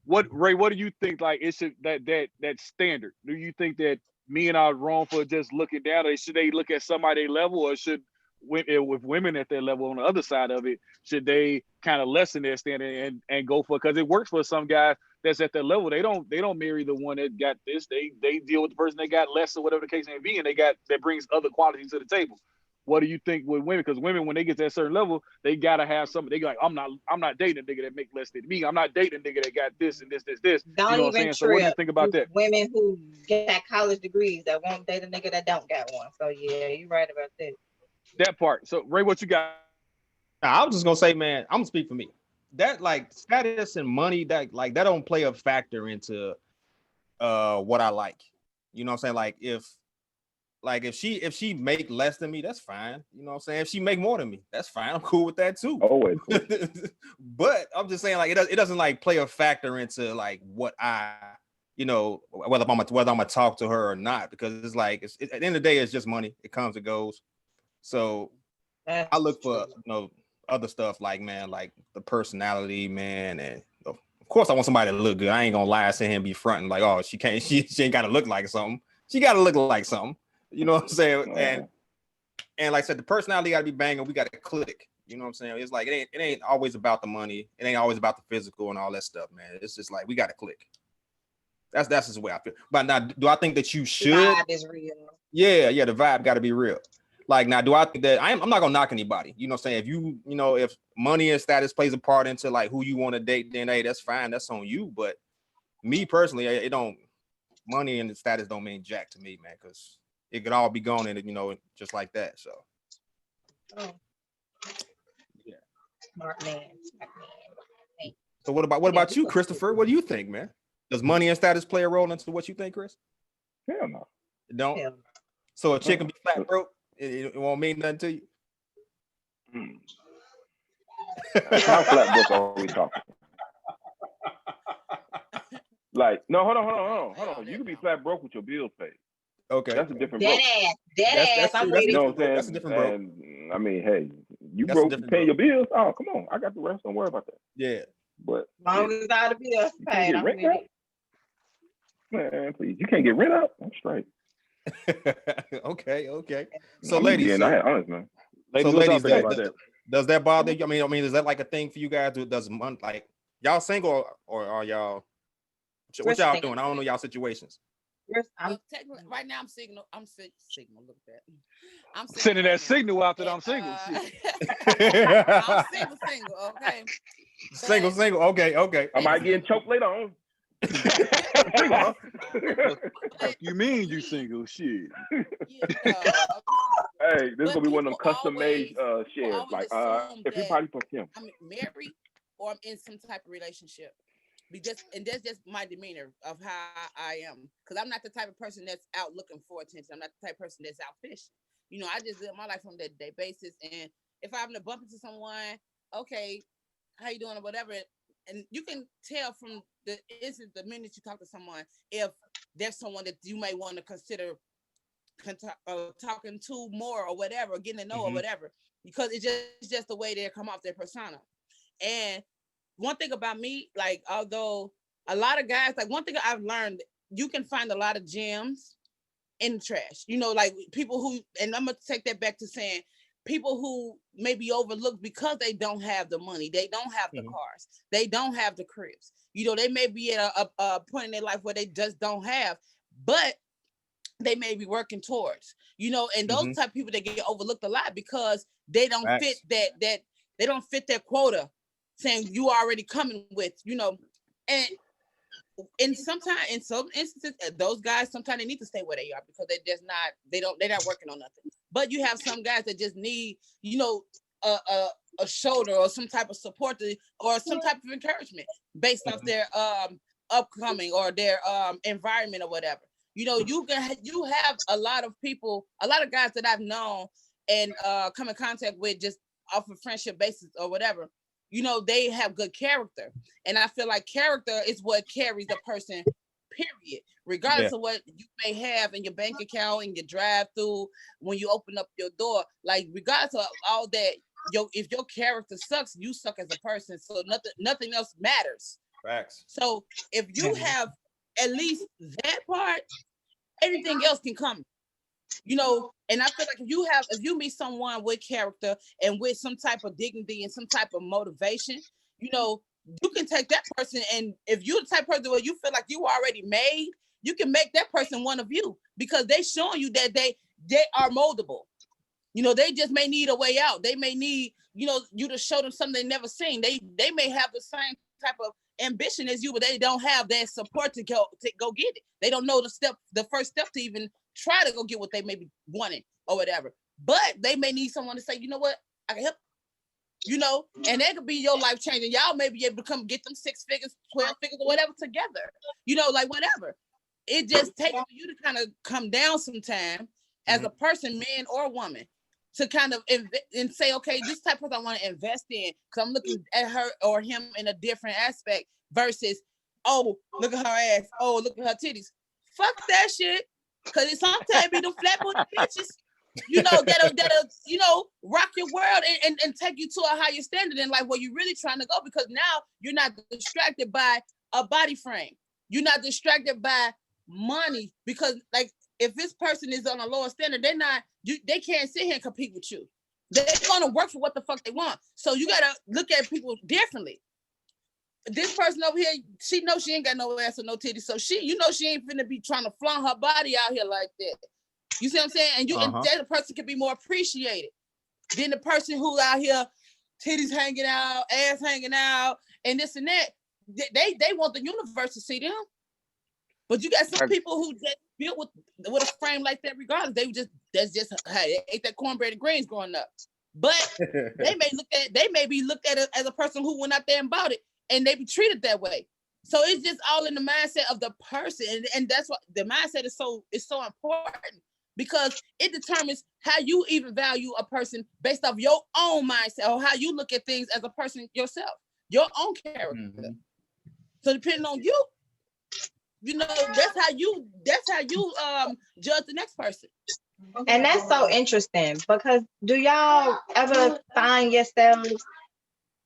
Ray, what do you think? Like, it should that standard? Do you think that men are wrong for just looking down, or should they look at somebody level, or should with women at their level on the other side of it, should they kind of lessen their standard and go for, because it works for some guys that's at their level. They don't marry the one that got this. They deal with the person they got less or whatever the case may be, and that brings other qualities to the table. What do you think with women? Because women, when they get to a certain level, they gotta have something. They go like, I'm not dating a nigga that make less than me. I'm not dating a nigga that got this and this.
Don't
you know what I'm
even
saying? So what do you think about that?
Women who get college degrees that won't date a nigga that don't got one. So yeah, you're right about that.
That part. So Ray, what you got?
I was just gonna say, man, I'm gonna speak for me. That like status and money, that don't play a factor into what I like. You know what I'm saying? If she make less than me, that's fine. You know what I'm saying? If she make more than me, that's fine. I'm cool with that too.
Always.
But I'm just saying, like, it doesn't like play a factor into like what I, you know, whether I'm gonna talk to her or not, because it's like at the end of the day, it's just money. It comes and goes. So I look for other stuff like, man, like the personality, man, and of course I want somebody to look good. I ain't gonna lie, sit here and be fronting like, oh, she ain't gotta look like something. She gotta look like something. You know what I'm saying? And like I said, the personality gotta be banging. We gotta click. You know what I'm saying? It's like it ain't always about the money. It ain't always about the physical and all that stuff, man. It's just like we gotta click. That's just the way I feel. But now, do I think that you should?
The vibe is real.
Yeah, the vibe gotta be real. Like, now, do I think that I'm not gonna knock anybody? You know what I'm saying? If money and status plays a part into like who you want to date, then hey, that's fine. That's on you. But me personally, it don't. Money and status don't mean jack to me, man, because it could all be gone and just like that. So, yeah.
Smart man.
So what about you, Christopher? What do you think, man? Does money and status play a role into what you think, Chris?
Hell no.
It don't. Hell no. So a chick can be flat broke. It won't mean nothing to you.
How flat broke are we talking? Like, no, hold on. You can be flat broke with your bills paid.
Okay,
that's a different broke.
Dead ass. I'm waiting.
You know what I'm saying?
That's a different broke.
And I mean, hey, you broke paying your bills. Oh, come on, I got the rest. Don't worry about that.
Yeah,
but
as long as all the bills paid, I'm with it.
Man, please, you can't get rent out. I'm straight.
Okay. So, ladies,
honest, man.
So, ladies, does that bother you? I mean, is that like a thing for you guys? Does like y'all single or are y'all? What y'all doing? I don't know y'all situations.
Technically, right now I'm single. I'm signal. Look at that. I'm
sending that signal out that I'm single.
I'm single. Okay.
Single. Okay.
I might get choked later on.
You mean you single? Shit.
Hey, this is gonna be one of them custom made shares. Like everybody for him.
I'm married or I'm in some type of relationship. and that's just my demeanor of how I am. Because I'm not the type of person that's out looking for attention. I'm not the type of person that's out fishing. You know, I just live my life on a day-to-day basis. And if I happen to bump into someone, okay, how you doing or whatever, and you can tell from the instant, the minute you talk to someone, if there's someone that you may want to consider talking to more or whatever, getting to know or whatever, because it's just the way they come off their persona. And one thing about me, like, although a lot of guys, like, one thing I've learned, you can find a lot of gems in the trash. You know, like people who, and I'm gonna take that back to saying people who may be overlooked because they don't have the money, they don't have the cars, they don't have the cribs. You know, they may be at a point in their life where they just don't have, but they may be working towards, you know, and those type of people that get overlooked a lot because they don't fit that they don't fit their quota, saying you already coming with, you know, and sometimes in some instances those guys sometimes they need to stay where they are because they're not working on nothing. But you have some guys that just need, you know, a shoulder or some type of support or some type of encouragement based off their upcoming or their environment or whatever. You know, you have a lot of people, a lot of guys that I've known and come in contact with just off of friendship basis or whatever. You know, they have good character. And I feel like character is what carries a person, period. Regardless of what you may have in your bank account, in your drive through, when you open up your door, like regardless of all that, if your character sucks, you suck as a person. So nothing else matters.
Facts.
So if you have at least that part, everything else can come. You know, and I feel like if you meet someone with character and with some type of dignity and some type of motivation, you know, you can take that person, and if you're the type of person where you feel like you already made, you can make that person one of you because they showing you that they are moldable. You know, they just may need a way out. They may need, you know, you to show them something they never seen. They may have the same type of ambition as you, but they don't have that support to go get it. They don't know the first step to even try to go get what they may be wanting or whatever. But they may need someone to say, you know what, I can help. You know, and that could be your life changing. Y'all may be able to get them 6 figures, 12 figures, or whatever together. You know, like whatever. It just takes for you to kind of come down sometime as a person, man or woman, to kind of and say, okay, this type of person I want to invest in because I'm looking at her or him in a different aspect versus, oh, look at her ass. Oh, look at her titties. Fuck that shit. Because it sometimes be them flat booty bitches, you know, that'll you know, rock your world and take you to a higher standard in life where you're really trying to go, because now you're not distracted by a body frame. You're not distracted by money, because like if this person is on a lower standard, they can't sit here and compete with you. They're gonna work for what the fuck they want. So you gotta look at people differently. This person over here, she knows she ain't got no ass or no titties, so she ain't finna be trying to flaunt her body out here like that. You see what I'm saying? And and that person can be more appreciated than the person who out here, titties hanging out, ass hanging out, and this and that. They want the universe to see them. But you got some people who just built with a frame like that regardless. That's just hey, they ate that cornbread and greens growing up. But they may be looked at as a person who went out there and bought it, and they be treated that way. So it's just all in the mindset of the person, and that's what the mindset is so important, because it determines how you even value a person based off your own mindset or how you look at things as a person yourself, your own character. So depending on you, you know, that's how you judge the next person.
And that's so interesting, because do y'all ever find yourselves,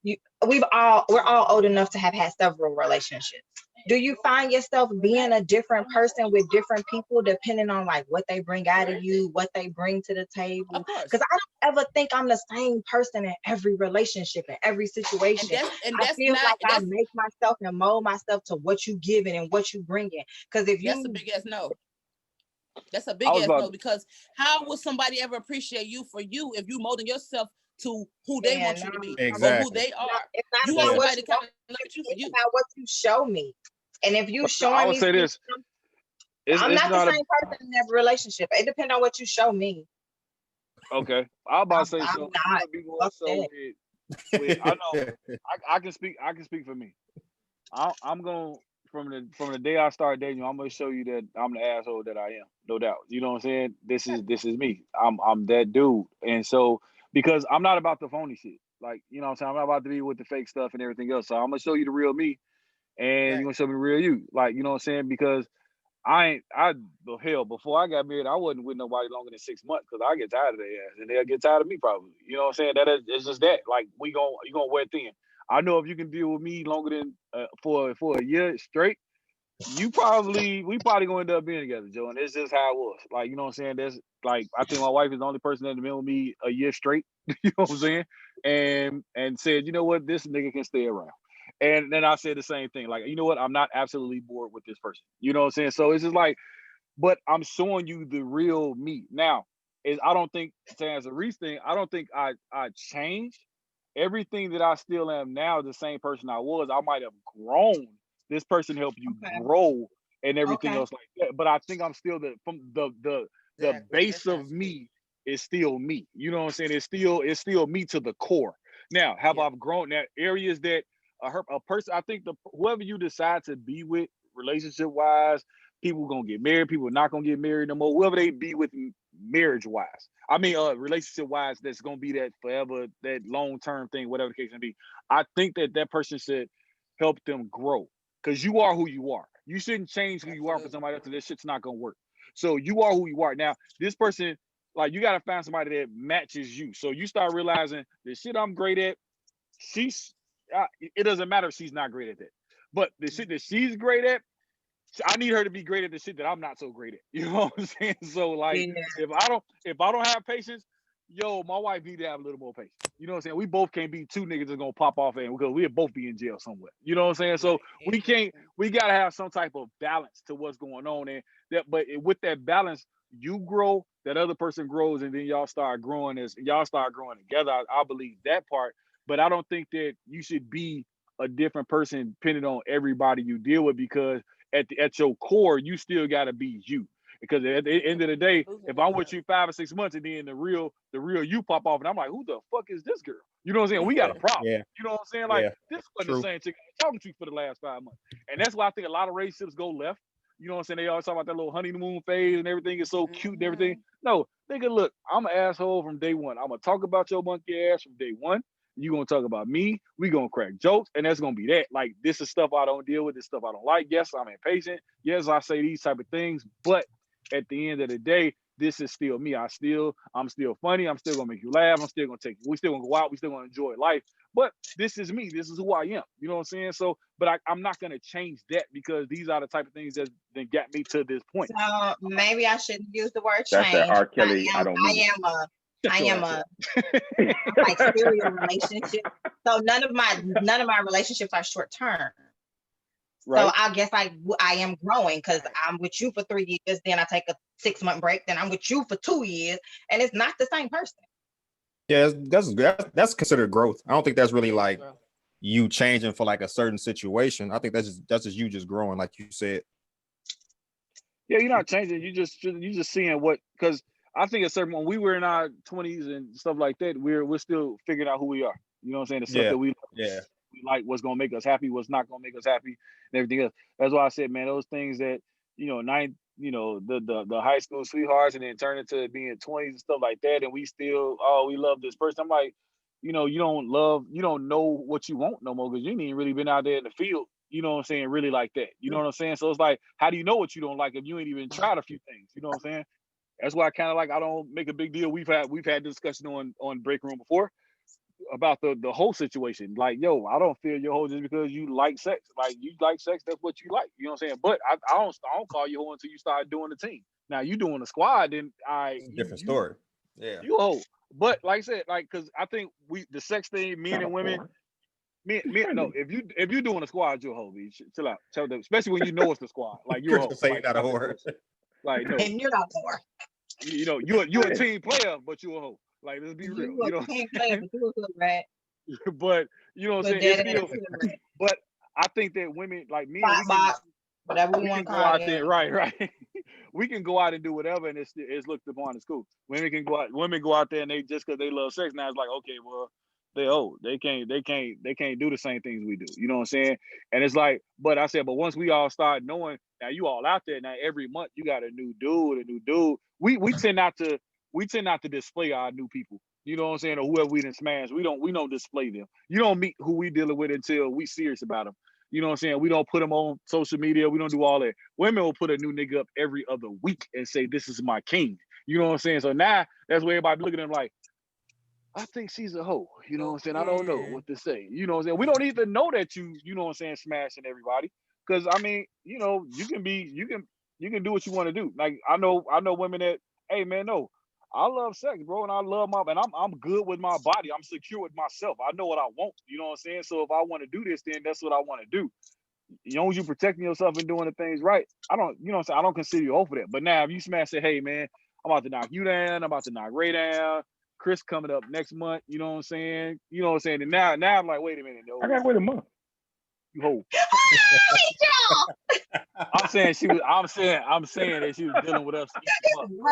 we're all old enough to have had several relationships. Do you find yourself being a different person with different people depending on like what they bring out of you, what they bring to the table? Because I don't ever think I'm the same person in every relationship, in every situation. I feel like I make myself and mold myself to what you giving and what you bringing. Because if you,
that's a big ass no. That's a big ass no, because how will somebody ever appreciate you for you if you molding yourself to who they want you to be, or who they are?
It's not about what you want, it's about what you show me. And if you showing me, I would say this: I'm not the same person in every relationship. It depends on what you show me.
Okay, I'm about to say so. I know I can speak for me. I'm going from the day I started dating you, I'm gonna show you that I'm the asshole that I am, no doubt. You know what I'm saying? This is me. I'm that dude, and so because I'm not about the phony shit. Like, you know what I'm saying? I'm not about to be with the fake stuff and everything else. So I'm gonna show you the real me, and you're gonna show me the real you. Like, you know what I'm saying? Because hell, before I got married, I wasn't with nobody longer than 6 months because I get tired of their ass and they'll get tired of me probably. You know what I'm saying? It's just that. Like, you gonna wear thin. I know if you can deal with me longer than for a year straight, we probably gonna end up being together, Joe. And it's just how it was. Like, you know what I'm saying? That's like, I think my wife is the only person that been with me a year straight. You know what I'm saying? And said, you know what, this nigga can stay around. And then I said the same thing. Like, you know what, I'm not absolutely bored with this person. You know what I'm saying? So it's just like, but I'm showing you the real me. Now, I don't think, to answer the Reese thing, I don't think I changed. Everything that I still am now is the same person I was. I might have grown. This person helped you grow and everything else like that. But I think I'm still the base of me is still me. You know what I'm saying? It's still me to the core. Now, have I grown? Now, areas that a person, I think whoever you decide to be with, relationship wise, people gonna get married, people not gonna get married no more. Whoever they be with marriage wise, I mean, relationship wise, that's gonna be that forever, that long term thing, whatever the case may be. I think that person should help them grow, because you are who you are. You shouldn't change who you are for somebody else, and this shit's not gonna work. So you are who you are. Now, this person, like, you gotta find somebody that matches you. So you start realizing the shit I'm great at, it doesn't matter if she's not great at that. But the shit that she's great at, I need her to be great at the shit that I'm not so great at. You know what I'm saying? So like, if I don't have patience, my wife need to have a little more patience. You know what I'm saying? We both can't be two niggas that's gonna pop off and we'll both be in jail somewhere. You know what I'm saying? So we gotta have some type of balance to what's going on. And but with that balance, you grow, that other person grows, and then y'all start growing together. I believe that part, but I don't think that you should be a different person depending on everybody you deal with, because at your core, you still gotta be you. Because at the end of the day, if I'm with you 5 or 6 months and then the real you pop off and I'm like, who the fuck is this girl? You know what I'm saying? We got a problem.
Yeah.
You know what I'm saying? Like, this wasn't the same chick I was talking to you for the last 5 months. And that's why I think a lot of relationships go left. You know what I'm saying? They always talk about that little honeymoon phase and everything is so cute and everything. No, nigga, look, I'm an asshole from day one. I'm gonna talk about your monkey ass from day one. You gonna talk about me, we gonna crack jokes, and that's gonna be that. Like, this is stuff I don't deal with, this stuff I don't like. Yes, I'm impatient. Yes, I say these type of things, but at the end of the day, this is still me. I'm still funny. I'm still gonna make you laugh. We still gonna go out. We still gonna enjoy life. But this is me. This is who I am. You know what I'm saying? So, but I'm not gonna change that, because these are the type of things that got me to this point.
So maybe I shouldn't use the word
That's
change.
that R. Kelly. I
am a like serial relationship. So none of my relationships are short term. Right. So I guess I am growing, because I'm with you for 3 years, then I take a 6-month break, then I'm with you for 2 years, and it's not the same person.
Yeah, that's considered growth. I don't think that's really like you changing for like a certain situation. I think that's just you just growing, like you said.
Yeah, you're not changing. You just seeing what, because I think at certain when we were in our 20s and stuff like that, we're still figuring out who we are. You know what I'm saying? The stuff that we like, what's gonna make us happy, what's not gonna make us happy, and everything else. That's why I said, man, those things that the high school sweethearts, and then turn into being 20s and stuff like that, and we still, we love this person. I'm like, you don't know what you want no more, because you ain't even really been out there in the field. You know what I'm saying? Really like that. You know what I'm saying? So it's like, how do you know what you don't like if you ain't even tried a few things? You know what I'm saying? That's why I don't make a big deal. We've had discussion on Break Room before about the whole situation. Like, yo, I don't feel your hoe just because you like sex. Like, you like sex, that's what you like. You know what I'm saying? But I don't call you hoe until you start doing the team. Now, you doing the squad, then
different story. Yeah.
You hoe. But like I said, like, because I think the sex thing, men and women, no, if you doing a squad, you're a hoe, bitch. Chill out. Especially when you know it's the squad. Like, you're a hoe.
Say not a whore.
Like, no.
And you're not a whore.
You're a team player, but you're a hoe. Like, let's be real.
You a team player, but you're a hood rat.
But you know what I'm saying? But I think that women, like me,
whatever we want to call it.
There, right. We can go out and do whatever, and it's looked upon as cool. Women go out there, and they just because they love sex now, it's like, okay, well, They old. They can't do the same things we do. You know what I'm saying? And it's like, but I said, but once we all start knowing, now you all out there now, every month you got a new dude. We tend not to display our new people. You know what I'm saying? Or whoever we done smash. We don't display them. You don't meet who we dealing with until we serious about them. You know what I'm saying? We don't put them on social media. We don't do all that. Women will put a new nigga up every other week and say, this is my king. You know what I'm saying? So now that's where everybody looking at them like, I think she's a hoe. You know what I'm saying? I don't know what to say. You know what I'm saying? We don't even know that you know what I'm saying, smashing everybody. Cause I mean, you know, you can do what you want to do. Like I know women that, hey man, no, I love sex, bro, and I love I'm good with my body. I'm secure with myself. I know what I want. You know what I'm saying? So if I want to do this, then that's what I want to do. As long as you protecting yourself and doing the things right, I don't, you know what I'm saying? I don't consider you over that. But now if you smash it, hey man, I'm about to knock you down, I'm about to knock Ray down. Chris coming up next month, you know what I'm saying? You know what I'm saying? And now I'm like, wait a minute, no.
I gotta wait a month.
You hold. I'm saying that she was dealing with us.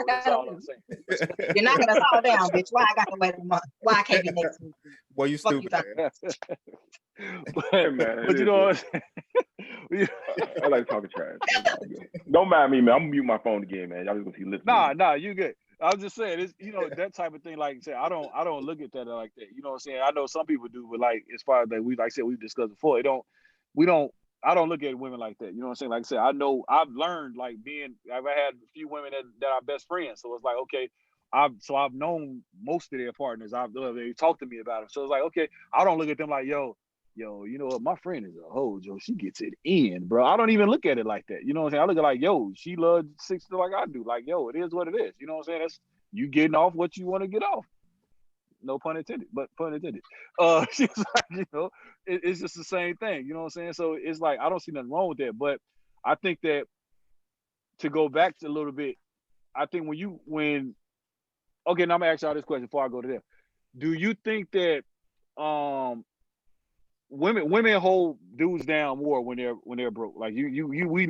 That's all I'm saying.
You're not gonna slow down, bitch. Why I gotta wait a month? Why I can't be next week?
Boy, you stupid.
But you know what I'm saying?
I like talking trash. Don't mind me, man. I'm gonna mute my phone again, man. Y'all just gonna keep listening.
Nah, you good. I was just saying, it's, you know, that type of thing. Like I said, I don't look at that like that. You know what I'm saying? I know some people do, but like as far as that, like I said, we've discussed before. I don't look at women like that. You know what I'm saying? Like I said, I know I've learned like I've had a few women that are best friends. So it's like, okay, I've known most of their partners. They talk to me about them. So it's like, okay, I don't look at them like, yo, you know what? My friend is a hoe, Joe. She gets it in, bro. I don't even look at it like that. You know what I'm saying? I look at it like, yo, she loves sex like I do. Like, yo, it is what it is. You know what I'm saying? That's you getting off what you want to get off. No pun intended, but pun intended. She's like, you know, it's just the same thing. You know what I'm saying? So it's like I don't see nothing wrong with that. But I think that to go back to a little bit, I think okay, now I'm gonna ask y'all this question before I go to there. Do you think that women hold dudes down more when they're broke? Like we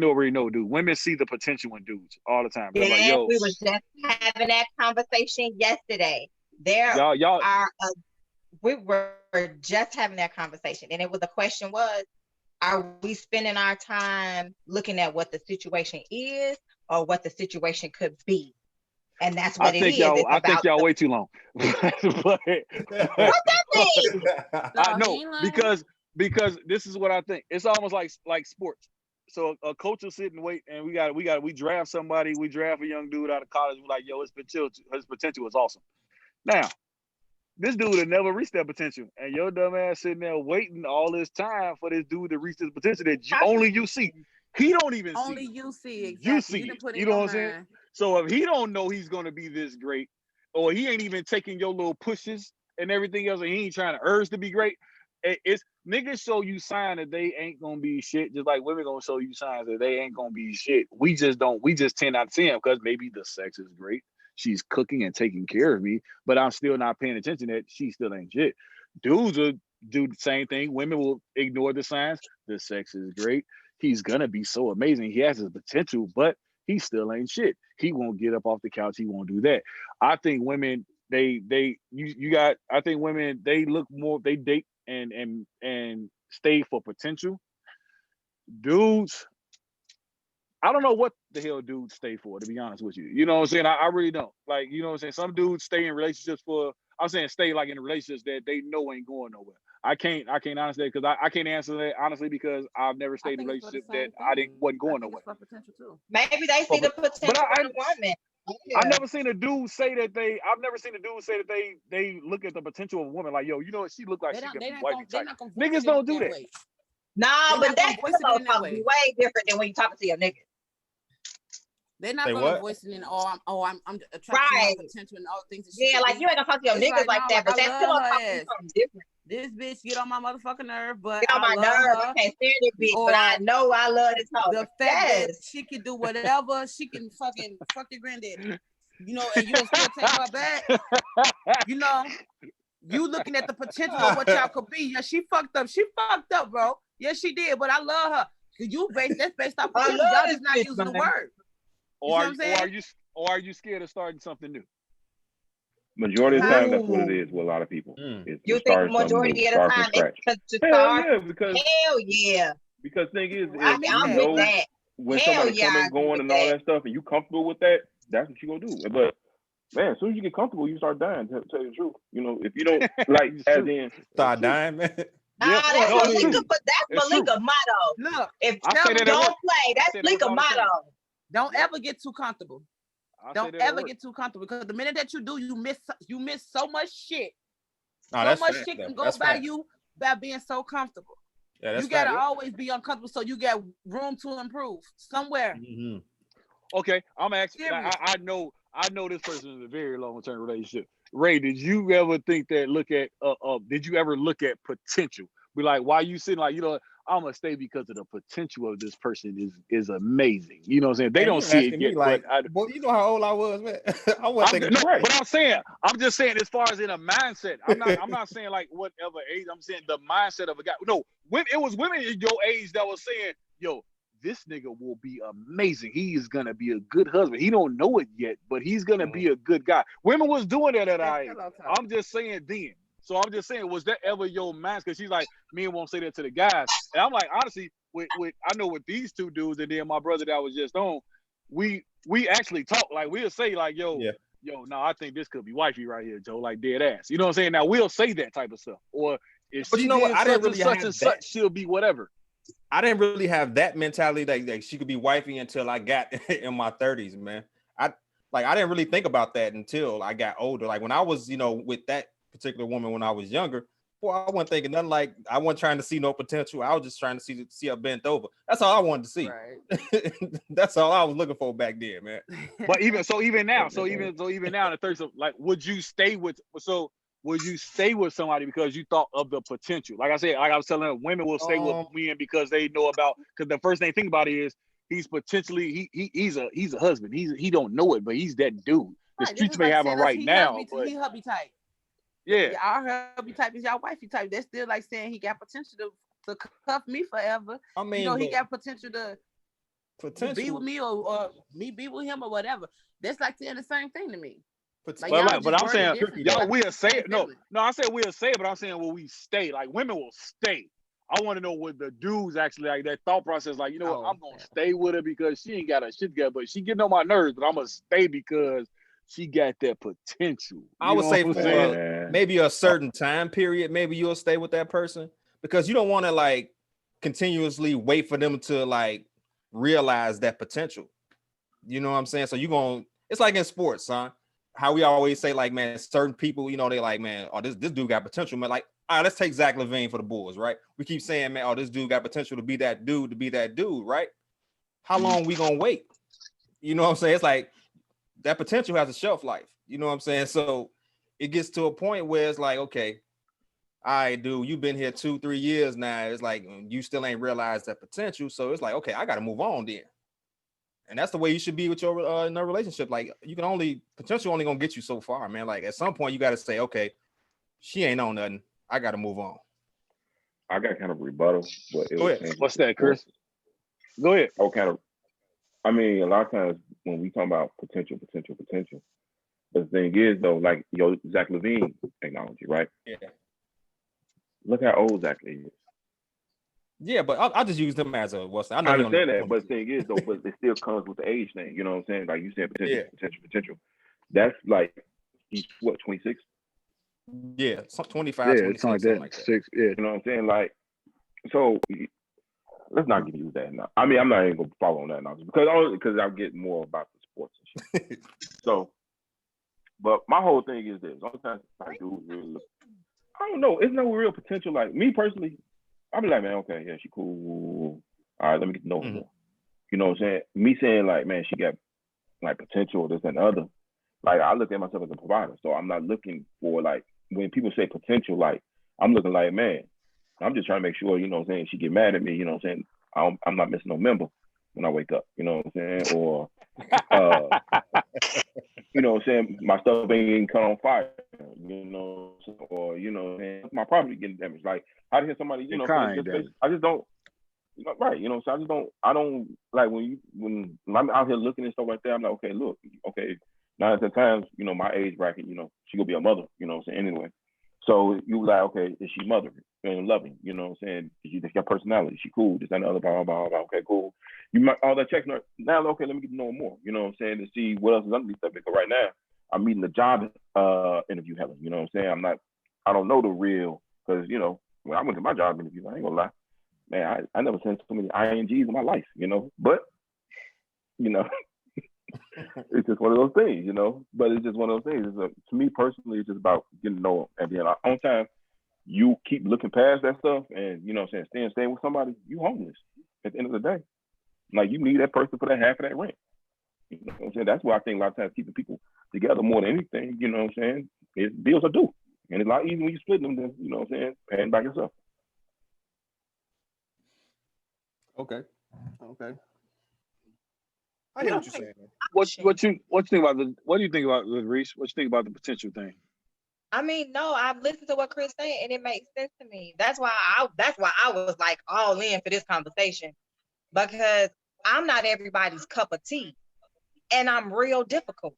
already know, dude. Women see the potential in dudes all the time.
Yeah,
like, yo,
we were just having that conversation yesterday. We were just having that conversation, and the question was, are we spending our time looking at what the situation is or what the situation could be? And that's what it is.
I think y'all way too long. What
that mean?
I know because this is what I think. It's almost like sports. So a coach will sit and wait, and we draft somebody. We draft a young dude out of college. We're like, yo, his potential is awesome. Now, this dude would never reach that potential, and your dumb ass sitting there waiting all this time for this dude to reach his potential that only you see. He don't even see.
Only you see. Exactly.
You see it. You know what I'm saying? So if he don't know he's gonna be this great, or he ain't even taking your little pushes and everything else, and he ain't trying to urge to be great, it's niggas show you signs that they ain't gonna be shit, just like women gonna show you signs that they ain't gonna be shit. We just tend not to see them because maybe the sex is great. She's cooking and taking care of me, but I'm still not paying attention that she still ain't shit. Dudes will do the same thing. Women will ignore the signs. The sex is great. He's gonna be so amazing. He has his potential, but he still ain't shit. He won't get up off the couch. He won't do that. I think women, I think women, they look more, they date and stay for potential. Dudes, I don't know what the hell dudes stay for, to be honest with you. You know what I'm saying? I really don't. Like, you know what I'm saying? Some dudes stay in relationships stay like in relationships that they know ain't going nowhere. I can't honestly, because I can't answer that honestly because I've never stayed in a relationship that wasn't going nowhere.
Maybe they see the potential in a woman. Yeah.
I've never seen a dude say that they look at the potential of a woman like, yo, you know what, she look like she could be white type. Niggas don't do that.
No, but that's way different than when you talking to your nigga.
They're not gonna voice it in, I'm attracted to my potential and all things.
Yeah, like you ain't gonna talk to your niggas like that, but that's still something different.
This bitch get on my motherfucking nerve, but
get on my nerve. I can't stand this bitch, but I know I love this hoe.
The fact that she can do whatever, she can fucking fuck your granddaddy. You know, and you gonna still take her back. You know, you looking at the potential of what y'all could be. Yeah, she fucked up. She fucked up, bro. Yes, she did, but I love her. That's based off potential. Y'all just not using the word.
Or are you scared of starting something new?
Majority of the time, that's what it
Ooh.
is with a lot of people. It's
You think
starting
majority of the
start from
time
scratch.
it's to
Hell
start?
yeah, because
Hell yeah.
thing is,
I
if
miss
you
I'm
that.
with
know
that.
when
Hell
somebody
yeah, I
coming,
agree
going,
with
and all
that.
that stuff, and you comfortable with that, that's what you gonna do. But man, as soon as you get comfortable, you start dying. To tell you the truth, you know, if you don't like,
It's
as
true.
in,
Start dying, man.
Yeah,
That's
no, it's true.
Malika, but that's
It's true.
Malika motto.
Look,
If
I say that at
don't
work.
play,
I
that's
say that work
Malika
all the time.
motto.
don't ever get too comfortable.
I say
Don't
that at
ever
work.
get too comfortable because the minute that you do, you miss so much shit.
No,
So
that's
much
fact,
shit
though.
can go
That's
by
fact.
you by being so comfortable.
Yeah, that's
You gotta
fact.
always be uncomfortable so you got room to improve somewhere.
Mhm.
Okay, I'm actually.
Serious.
I know this person is a very long-term relationship. Ray, did you ever think that? Did you ever look at potential? Be like, why you sitting like, I'm gonna stay because of the potential of this person is amazing. You know what I'm saying? They
Man,
don't
you
see it
asking me
yet,
like,
but
boy, you know how old I was, man. I wasn't thinking
no,
about
right.
but I'm just saying, as far as in a mindset, I'm not saying like whatever age. I'm saying the mindset of a guy. No, it was women in your age that was saying, yo, this nigga will be amazing. He is gonna be a good husband. He don't know it yet, but he's gonna be a good guy. Women was doing that at our age. I'm just saying then. So I'm just saying, was that ever your mindset? Because she's like, men won't say that to the guys, and I'm like, honestly, with I know with these two dudes, and then my brother that was just on, we actually talk. Like we'll say like,
Yeah.
yo, no, I think this could be wifey right here, Joe, like dead ass. You know what I'm saying? Now we'll say that type of stuff. Or if
But
she
you know what?
did
I didn't
such and
really
such
have
and such,
that.
she'll be whatever.
I didn't really have that mentality that she could be wifey until I got in my 30s, man. I didn't really think about that until I got older. Like when I was, with that particular woman when I was younger, boy, I wasn't thinking nothing like I wasn't trying to see no potential. I was just trying to see her bent over. That's all I wanted to see.
Right.
That's all I was looking for back then, man.
But even now, in the third, like, would you stay with somebody because you thought of the potential? Like I said, like I was telling her, women will stay with men because they know because the first thing they think about is he's potentially he's a husband. He don't know it, but he's that dude. The
Right,
streets
just
may
like
have him
saying
right now, but
he hubby type.
yeah,
Y'all hubby type is y'all wifey type. That's still like saying he got potential to cuff me forever.
I mean,
he got potential to be with me or me be with him or whatever. That's like saying the same thing to me.
But I'm saying y'all will say it. No, I said we'll say it, but I'm saying will we stay? Like women will stay. I want to know what the dudes actually like that thought process. Like, you know what, I'm gonna stay with her because she ain't got her shit together, but she getting on my nerves. But I'm gonna stay because she got that potential.
I would say for maybe a certain time period, maybe you'll stay with that person because you don't want to like continuously wait for them to like realize that potential. You know what I'm saying? So it's like in sports, son. How we always say, like, man, certain people, they like, man, oh, this dude got potential, man. Like, all right, let's take Zach LaVine for the Bulls, right? We keep saying, man, oh, this dude got potential to be that dude, right? How long we gonna wait? You know what I'm saying? It's like that potential has a shelf life. You know what I'm saying? So it gets to a point where it's like, okay, all right, dude, you've been here 2-3 years now. It's like you still ain't realized that potential. So it's like, okay, I gotta move on then. And that's the way you should be with your in a relationship. Like potential only gonna get you so far, man. Like at some point you got to say, okay, she ain't on nothing. I got to move on.
I got kind of rebuttal, but
go ahead. What's that, Chris? Go ahead.
I mean, a lot of times when we talk about potential, the thing is though, like Zach LaVine technology, right?
Yeah.
Look how old Zach is.
Yeah, but I'll just use them as a what's. I
understand that, but the thing is though, but it still comes with the age thing. You know what I'm saying? Like you said, potential. That's like he's what, 26?
Yeah, 25,
yeah,
26,
something like that. 6, yeah.
You know what I'm saying? Like, so let's not get used that now. I mean, I'm not even gonna follow on that now because I'll get more about the sports and shit. So, but my whole thing is this: sometimes I do really look. I don't know. It's no real potential. Like me personally, I'll be like, man, okay, yeah, she cool. All right, let me get to know her more. You know what I'm saying? Me saying like, man, she got like potential, this and the other. Like I look at myself as a provider, so I'm not looking for like when people say potential, like I'm looking like, man, I'm just trying to make sure, you know what I'm saying, she get mad at me, you know what I'm saying, I'm not missing no member when I wake up, you know what I'm saying, or you know what I'm saying, my stuff ain't getting caught on fire, you know, or you know, my property getting damaged. Like how to hear somebody, you know, I just don't. Right, you know, so I don't like when I'm out here looking and stuff like that. I'm like, okay, look, okay, Now at the times, you know, my age bracket, you know, she gonna be a mother, you know what I'm saying, anyway. So you like, okay, is she mother and loving, you know what I'm saying? Is she your personality? She cool, this and the other, blah, blah, blah, blah. Okay, cool. You might all that checking her. Now, okay, let me get to know more, you know what I'm saying, to see what else is underneath that. Because right now, I'm meeting the job interview Helen, you know what I'm saying? I don't know the real, because, you know, when I went to my job interview, I ain't gonna lie, man, I never seen so many INGs in my life, you know, but, you know, it's just one of those things, you know. But it's just one of those things. To me personally, it's just about getting to know them. And then on time, you keep looking past that stuff, and you know what I'm saying, staying with somebody, you homeless at the end of the day. Like you need that person for that half of that rent. You know what I'm saying? That's why I think a lot of times keeping people together more than anything, you know what I'm saying, is bills are due. And it's a lot easier when you split them than, you know what I'm saying, paying back yourself.
Okay. I hear what you're saying.
What do you think about this, Reese? What you think about the potential thing?
I mean, no, I've listened to what Chris said and it makes sense to me. That's why I was like all in for this conversation, because I'm not everybody's cup of tea and I'm real difficult.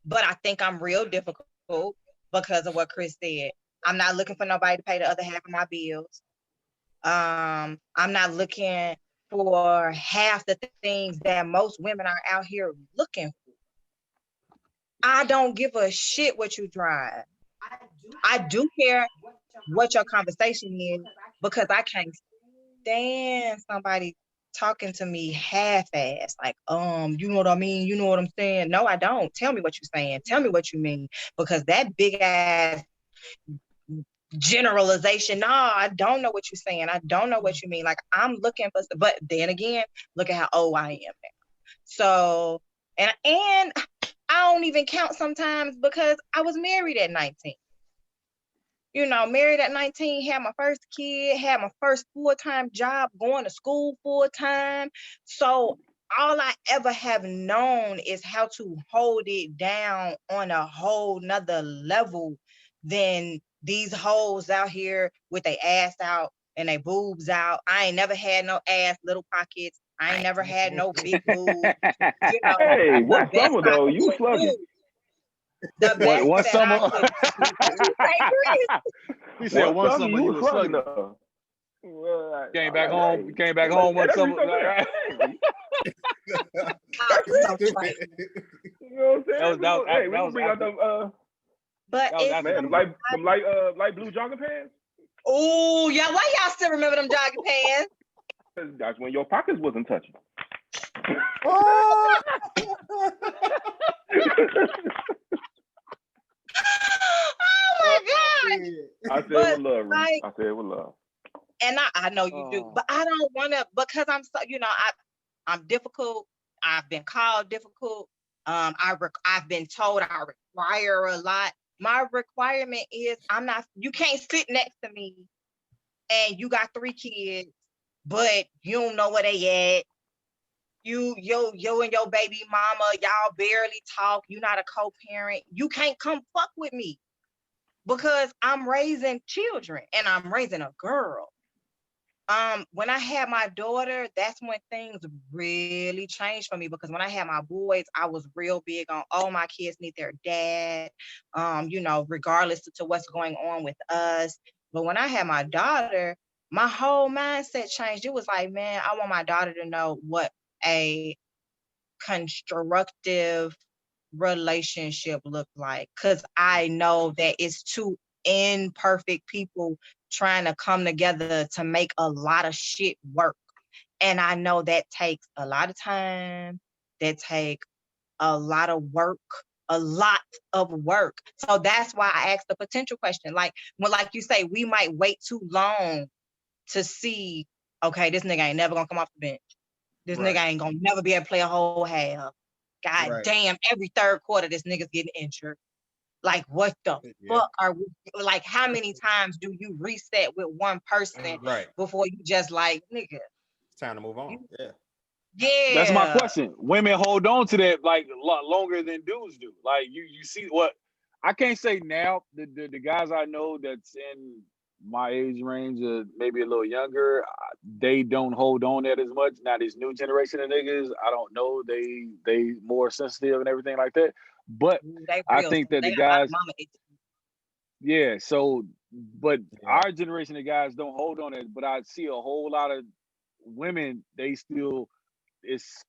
But I think I'm real difficult because of what Chris said. I'm not looking for nobody to pay the other half of my bills. I'm not looking for half the things that most women are out here looking for. I don't give a shit what you drive. I do care what your conversation is, because I can't stand somebody talking to me half-assed, like, you know what I mean? You know what I'm saying? No, I don't. Tell me what you're saying. Tell me what you mean. Because that big ass generalization, no, I don't know what you're saying. I don't know what you mean. Like, I'm looking for, but then again, look at how old I am now. So, and I don't even count sometimes because I was married at 19. You know, married at 19, had my first kid, had my first full-time job, going to school full-time. So all I ever have known is how to hold it down on a whole nother level than these hoes out here with their ass out and their boobs out. I ain't never had no ass, little pockets. I ain't never had no big boobs. You know,
hey, what summer though? You slugging.
The best
One
that
summer. He said one summer you was slugging.
Well,
Came back home. You came back home one summer.
You know what I'm saying? That was bring out them
but it's
man, them light blue jogging pants.
Oh yeah, why y'all still remember them jogging pants?
That's when your pockets wasn't touching.
Oh my God!
I said with love, like, I said with love.
And I know you do, but I don't want to, because I'm so, you know, I'm difficult. I've been called difficult. I've been told I require a lot. My requirement is you can't sit next to me and you got 3 kids, but you don't know where they at. You and your baby mama, y'all barely talk. You're not a co-parent. You can't come fuck with me because I'm raising children and I'm raising a girl. When I had my daughter, that's when things really changed for me, because when I had my boys, I was real big on, oh, my kids need their dad, you know, regardless to what's going on with us. But when I had my daughter, my whole mindset changed. It was like, man, I want my daughter to know what a constructive relationship look like, because I know that it's two imperfect people trying to come together to make a lot of shit work. And I know that takes a lot of time, that take a lot of work. So that's why I asked the potential question. Like, when, like you say, we might wait too long to see, okay, this nigga ain't never gonna come off the bench. This nigga ain't gonna never be able to play a whole half. God damn, every third quarter, this nigga's getting injured. Like, what the fuck are we, like, how many times do you reset with one person before you just like, nigga,
it's time to move on?
Yeah.
That's my question. Women hold on to that like a lot longer than dudes do. Like you see what I can't say now. The guys I know that's in my age range, maybe a little younger, they don't hold on that as much. Now this new generation of niggas, I don't know, they more sensitive and everything like that. But
They
I
real.
think that
They
the
got a lot of
guys,
mama issues.
yeah. So, but
Yeah.
our generation of guys don't hold on it. But I see a whole lot of women. They still,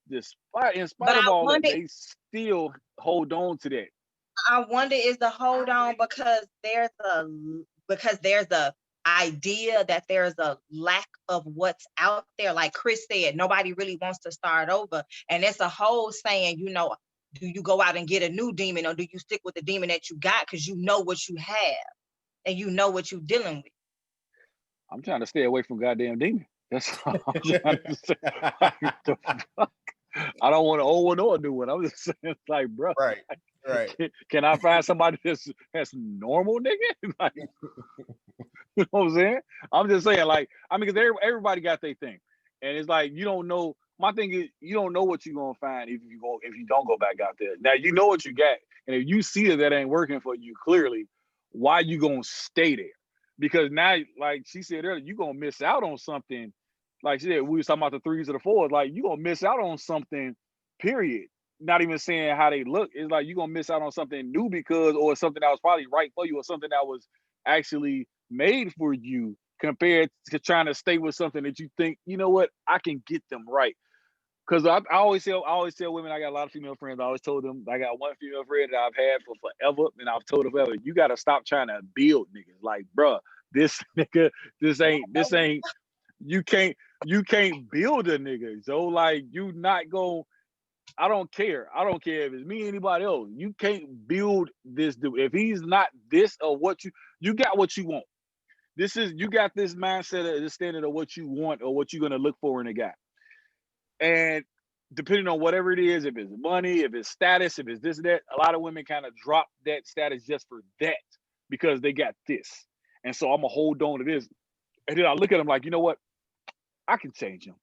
despite in
But
spite of all that, they still hold on to that.
I wonder is the hold on because there's a idea that there's a lack of what's out there. Like Chris said, nobody really wants to start over. And it's a whole saying, do you go out and get a new demon or do you stick with the demon that you got because you know what you have and you know what you're dealing with?
I'm trying to stay away from goddamn demon. That's all I'm trying to say. Like, the fuck? I don't want to old one or a new one. I'm just saying, like, bro,
Right. Right.
can I find somebody that's normal, nigga? Like, you know what I'm saying? I'm just saying, like, I mean, because everybody got their thing, and it's like you don't know. My thing is, you don't know what you're gonna find if you don't go back out there. Now you know what you got, and if you see that ain't working for you clearly, why you gonna stay there? Because now, like she said earlier, you gonna miss out on something. Like she said, we was talking about the threes or the fours. Like you gonna miss out on something. Period. Not even saying how they look. It's like you're gonna miss out on something new or something that was probably right for you, or something that was actually made for you, compared to trying to stay with something that you think, you know what, I can get them right. Because I always tell women, I got a lot of female friends. I always told them, I got one female friend that I've had for forever, and I've told her forever, you gotta stop trying to build niggas. Like, bruh, this nigga, this ain't. You can't build a nigga. So like, you not go. I don't care. I don't care if it's me or anybody else. You can't build this dude. If he's not this or what you got what you want. You got this mindset, this standard of what you want or what you're gonna look for in a guy. And depending on whatever it is, if it's money, if it's status, if it's this and that, a lot of women kind of drop that status just for that because they got this. And so I'm gonna hold on to this. And then I look at him like, you know what? I can change him.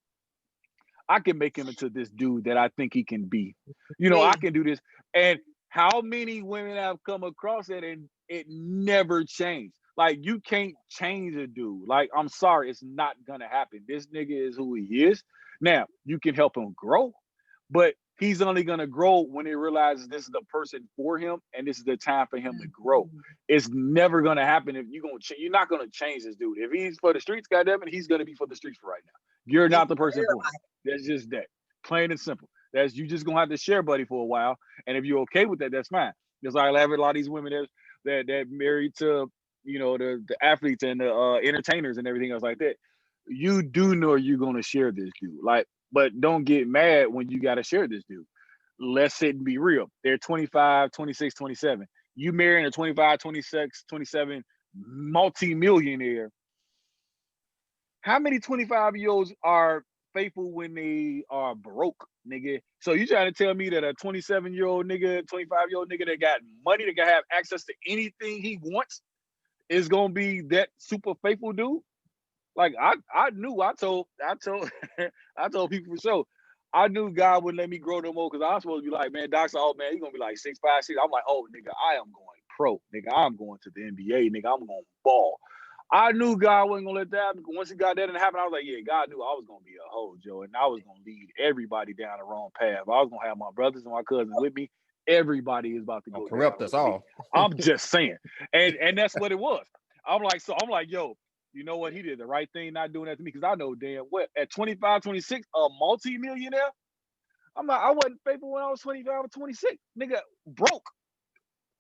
I can make him into this dude that I think he can be. I can do this. And how many women have come across it and it never changed? Like, you can't change a dude. Like, I'm sorry, it's not gonna happen. This nigga is who he is. Now, you can help him grow, but he's only gonna grow when he realizes this is the person for him and this is the time for him to grow. It's never gonna happen if you're not gonna change this dude. If he's for the streets, goddammit, he's gonna be for the streets for right now. You're not the person for him. That's just that. Plain and simple. You just gonna have to share buddy for a while. And if you're okay with that, that's fine. Because I have a lot of these women that married to, the athletes and the entertainers and everything else like that. You do know you're gonna share this dude. Like, but don't get mad when you gotta share this dude. Let's sit and be real. They're 25, 26, 27. You marrying a 25, 26, 27 multi-millionaire. How many 25-year-olds are faithful when they are broke, nigga? So you trying to tell me that a 27-year-old nigga, 25-year-old nigga that got money, that can have access to anything he wants, is gonna be that super faithful dude? Like, I knew, I told I told people for sure. I knew God wouldn't let me grow no more because I was supposed to be like, man, Doc's oh man, he's gonna be like 6'5", 6. I'm like, oh nigga, I am going pro, nigga. I'm going to the NBA, nigga. I'm going ball. I knew God wasn't gonna let that happen. Once he got that and happen, I was like, yeah, God knew I was gonna be a hoe, Joe, and I was gonna lead everybody down the wrong path. I was gonna have my brothers and my cousins with me. Everybody is about to go
corrupt us all.
I'm just saying, and that's what it was. I'm like, yo, you know what? He did the right thing not doing that to me because I know damn well at 25, 26, a multi-millionaire. I'm like, I wasn't faithful when I was 25 or 26. Nigga, broke.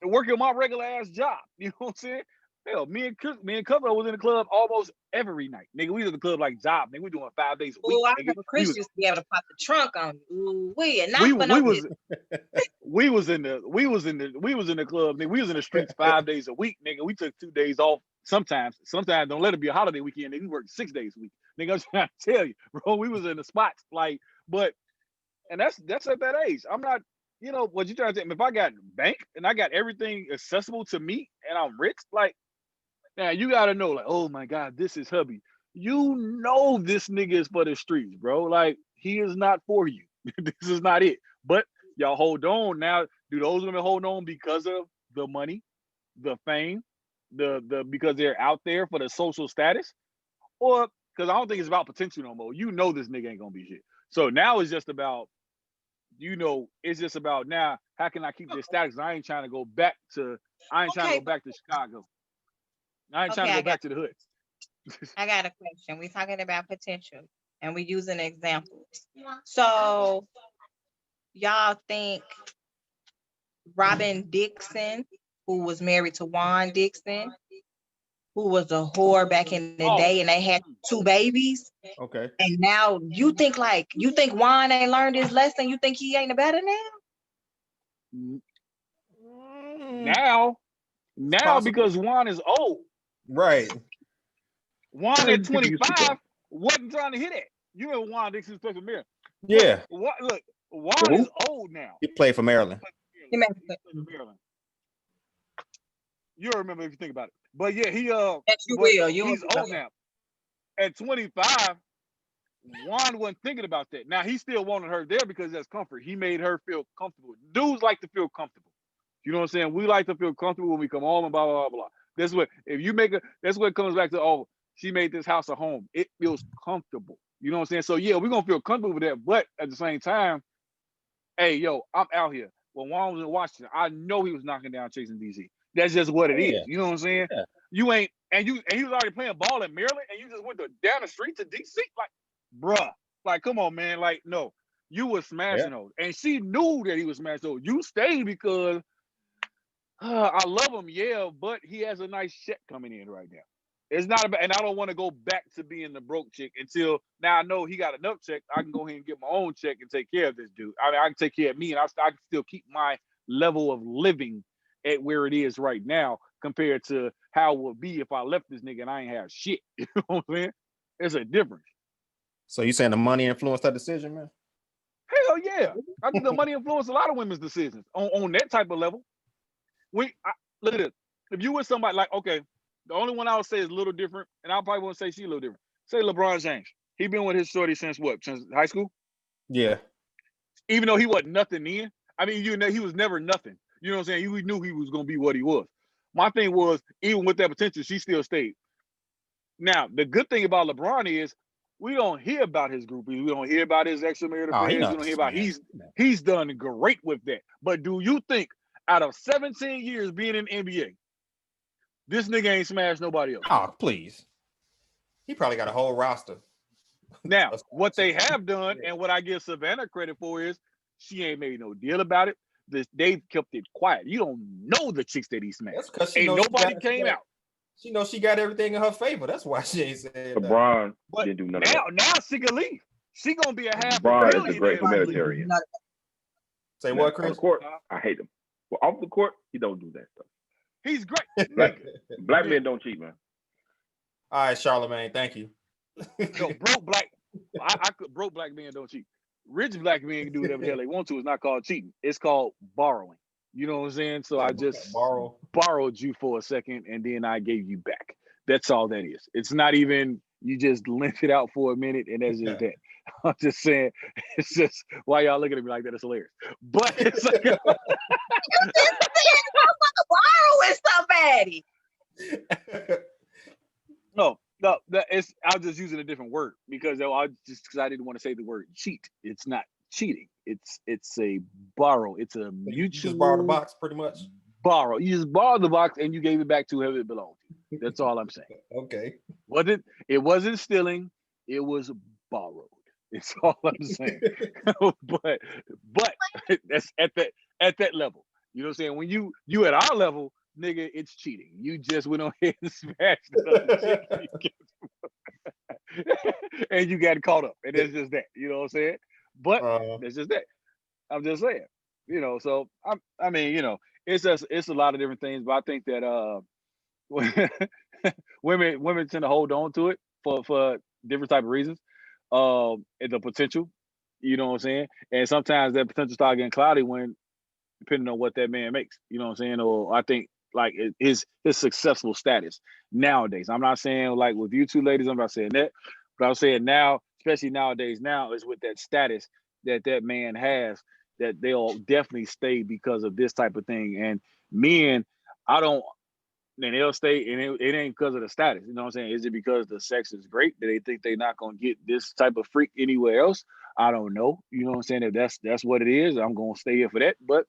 Working my regular ass job. You know what I'm saying? Hell, me and Cover was in the club almost every night. Nigga, we was in the club like job. Nigga, we doing 5 days a week.
Oh, I remember Chris used to be able to pop the trunk on you. We was
in the club, nigga. We was in the streets 5 days a week, nigga. We took 2 days off. Sometimes don't let it be a holiday weekend. Nigga, we worked 6 days a week. Nigga, I'm trying to tell you, bro. We was in the spots, like, and that's at that age. I'm not, what you trying to tell me? If I got bank and I got everything accessible to me and I'm rich, like, now you gotta know, like, oh my God, this is hubby. You know this nigga is for the streets, bro. Like, he is not for you. This is not it. But y'all hold on. Now, do those women hold on because of the money, the fame, because they're out there for the social status? Or because I don't think it's about potential no more. You know this nigga ain't gonna be shit. So now it's just about you know, it's just about now, how can I keep this status? I ain't trying to go back to Chicago. I ain't trying to
Okay,
go back to the hood.
I got a question. We're talking about potential and we're using examples. So y'all think Robin Dixon, who was married to Juan Dixon, who was a whore back in the day, and they had 2 babies.
Okay.
And now you think Juan ain't learned his lesson? You think he ain't better now?
Now because Juan is old.
Right.
Juan at 25 wasn't trying to hit it. You know Juan Dixon's played for Maryland.
Yeah.
Look, Juan is old now.
He played for Maryland.
He played for Maryland. You'll remember if you think about it. But yeah, he's old now. At 25, Juan wasn't thinking about that. Now he still wanted her there because that's comfort. He made her feel comfortable. Dudes like to feel comfortable. You know what I'm saying? We like to feel comfortable when we come home and blah blah blah blah. That's what it comes back to. Oh, she made this house a home. It feels comfortable. You know what I'm saying? So yeah, we're gonna feel comfortable with that. But at the same time, hey yo, I'm out here. When Juan was in Washington, I know he was knocking down Chasing DC. That's just what it is. You know what I'm saying? Yeah. You ain't and he was already playing ball in Maryland, and you just went down the street to DC. Like, bruh, like come on, man. Like, no, you was smashing those, and she knew that he was smashing those. You stayed because I love him, yeah, but he has a nice check coming in right now. It's not about, and I don't want to go back to being the broke chick until now I know he got enough check. I can go ahead and get my own check and take care of this dude. I mean, I can take care of me, and I can still keep my level of living at where it is right now compared to how it would be if I left this nigga and I ain't have shit. You know what I'm saying? There's a difference.
So you saying the money influenced that decision, man?
Hell yeah. I think the money influenced a lot of women's decisions on that type of level. Look at this. If you with somebody like, okay, the only one I would say is a little different, and I probably won't say she's a little different. Say LeBron James. He been with his shorty since what? Since high school?
Yeah.
Even though he wasn't nothing then. I mean, you know, he was never nothing. You know what I'm saying? We knew he was gonna be what he was. My thing was, even with that potential, she still stayed. Now, the good thing about LeBron is we don't hear about his groupies. We don't hear about his extramarital affairs. We don't hear about he's done great with that. But do you think out of 17 years being in the NBA, this nigga ain't smashed nobody else?
Oh, please. He probably got a whole roster.
Now, what they have done and what I give Savannah credit for is she ain't made no deal about it. They've kept it quiet. You don't know the chicks that he smashed. Ain't nobody came out.
She knows she got everything in her favor. That's why she ain't saying
LeBron didn't do nothing.
Now she can leave. She gonna be a half
LeBron is a great humanitarian.
Say what, Chris?
On the court, I hate him. Well, off the court, he don't do that stuff.
He's great.
Black men don't cheat, man.
All right, Charlamagne, thank you.
No, broke black men don't cheat. Rich black men can do whatever the hell they want to. It's not called cheating. It's called borrowing. You know what I'm saying? So I just borrowed you for a second and then I gave you back. That's all that is. It's not even, you just lent it out for a minute and that's just that. I'm just saying, it's just, why y'all looking at me like that? It's hilarious. But it's like,
borrowing somebody.
No, it's, I was just using a different word because I didn't want to say the word cheat. It's not cheating. It's a borrow. It's a mutual. You
just borrow the box, pretty much.
Borrow. You just borrowed the box and you gave it back to whoever it belonged to. That's all I'm saying.
Okay.
It wasn't stealing. It was borrowed. It's all I'm saying. but that's at that level. You know what I'm saying? When you at our level, nigga, it's cheating. You just went on ahead and smashed the other chick. And you got caught up. And that's just that. You know what I'm saying? But that's just that. I'm just saying. You know, so I mean, you know, it's a lot of different things, but I think that women tend to hold on to it for different type of reasons. The potential, you know what I'm saying? And sometimes that potential start getting cloudy when depending on what that man makes, you know what I'm saying? Or I think like his successful status nowadays. I'm not saying like with you two ladies, I'm not saying that, but I'm saying now, especially nowadays now is with that status that man has, that they'll definitely stay because of this type of thing. And men, then they'll stay, and it ain't because of the status. You know what I'm saying? Is it because the sex is great that they think they're not gonna get this type of freak anywhere else? I don't know. You know what I'm saying? If that's what it is, I'm gonna stay here for that. But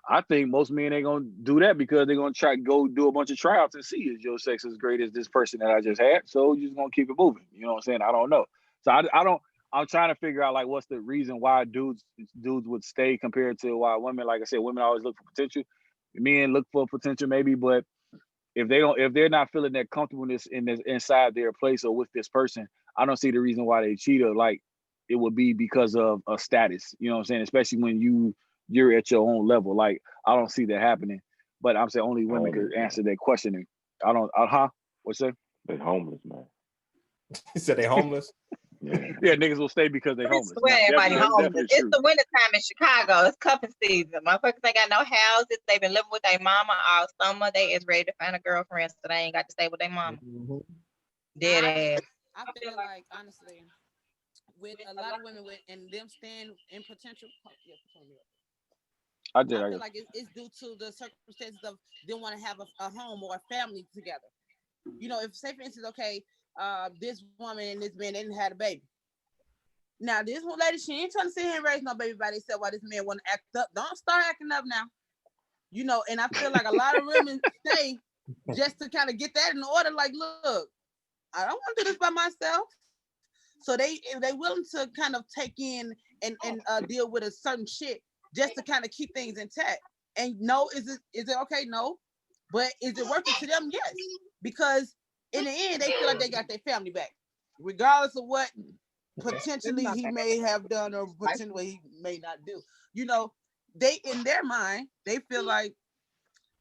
I think most men ain't gonna do that because they're gonna try to go do a bunch of tryouts and see is your sex as great as this person that I just had. So you're just gonna keep it moving. You know what I'm saying? I don't know. So I don't. I'm trying to figure out like what's the reason why dudes would stay compared to why women. Like I said, women always look for potential. Men look for potential maybe, but if they're not feeling that comfortableness in this inside their place or with this person, I don't see the reason why they cheat. Or like it would be because of a status. You know what I'm saying? Especially when you're at your own level. Like I don't see that happening. But I'm saying only women could answer that questioning. I don't. What's that?
They homeless, man.
He said they homeless.
Yeah, niggas will stay because they homeless.
Where everybody homeless. It's
true.
the wintertime in Chicago. It's cuffing season. Motherfuckers ain't got no houses. They've been living with their mama all summer. They is ready to find a girlfriend, so they ain't got to stay with their mama. Dead ass.
I feel like honestly, with a lot of women and them staying in potential. I feel like it's due to the circumstances of them want to have a home or a family together. You know, if say for instance, okay, this woman and this man, they didn't have a baby. Now this one lady, she ain't trying to sit here and raise no baby by themselves while this man want to act up. Don't start acting up now. You know, and I feel like a lot of women stay just to kind of get that in order. Like, look, I don't want to do this by myself. So they willing to kind of take in and deal with a certain shit just to kind of keep things intact. And no, is it okay? No. But is it working to them? Yes. Because in the end, they feel like they got their family back. Regardless of what potentially he may have done or potentially he may not do. You know, they in their mind, they feel like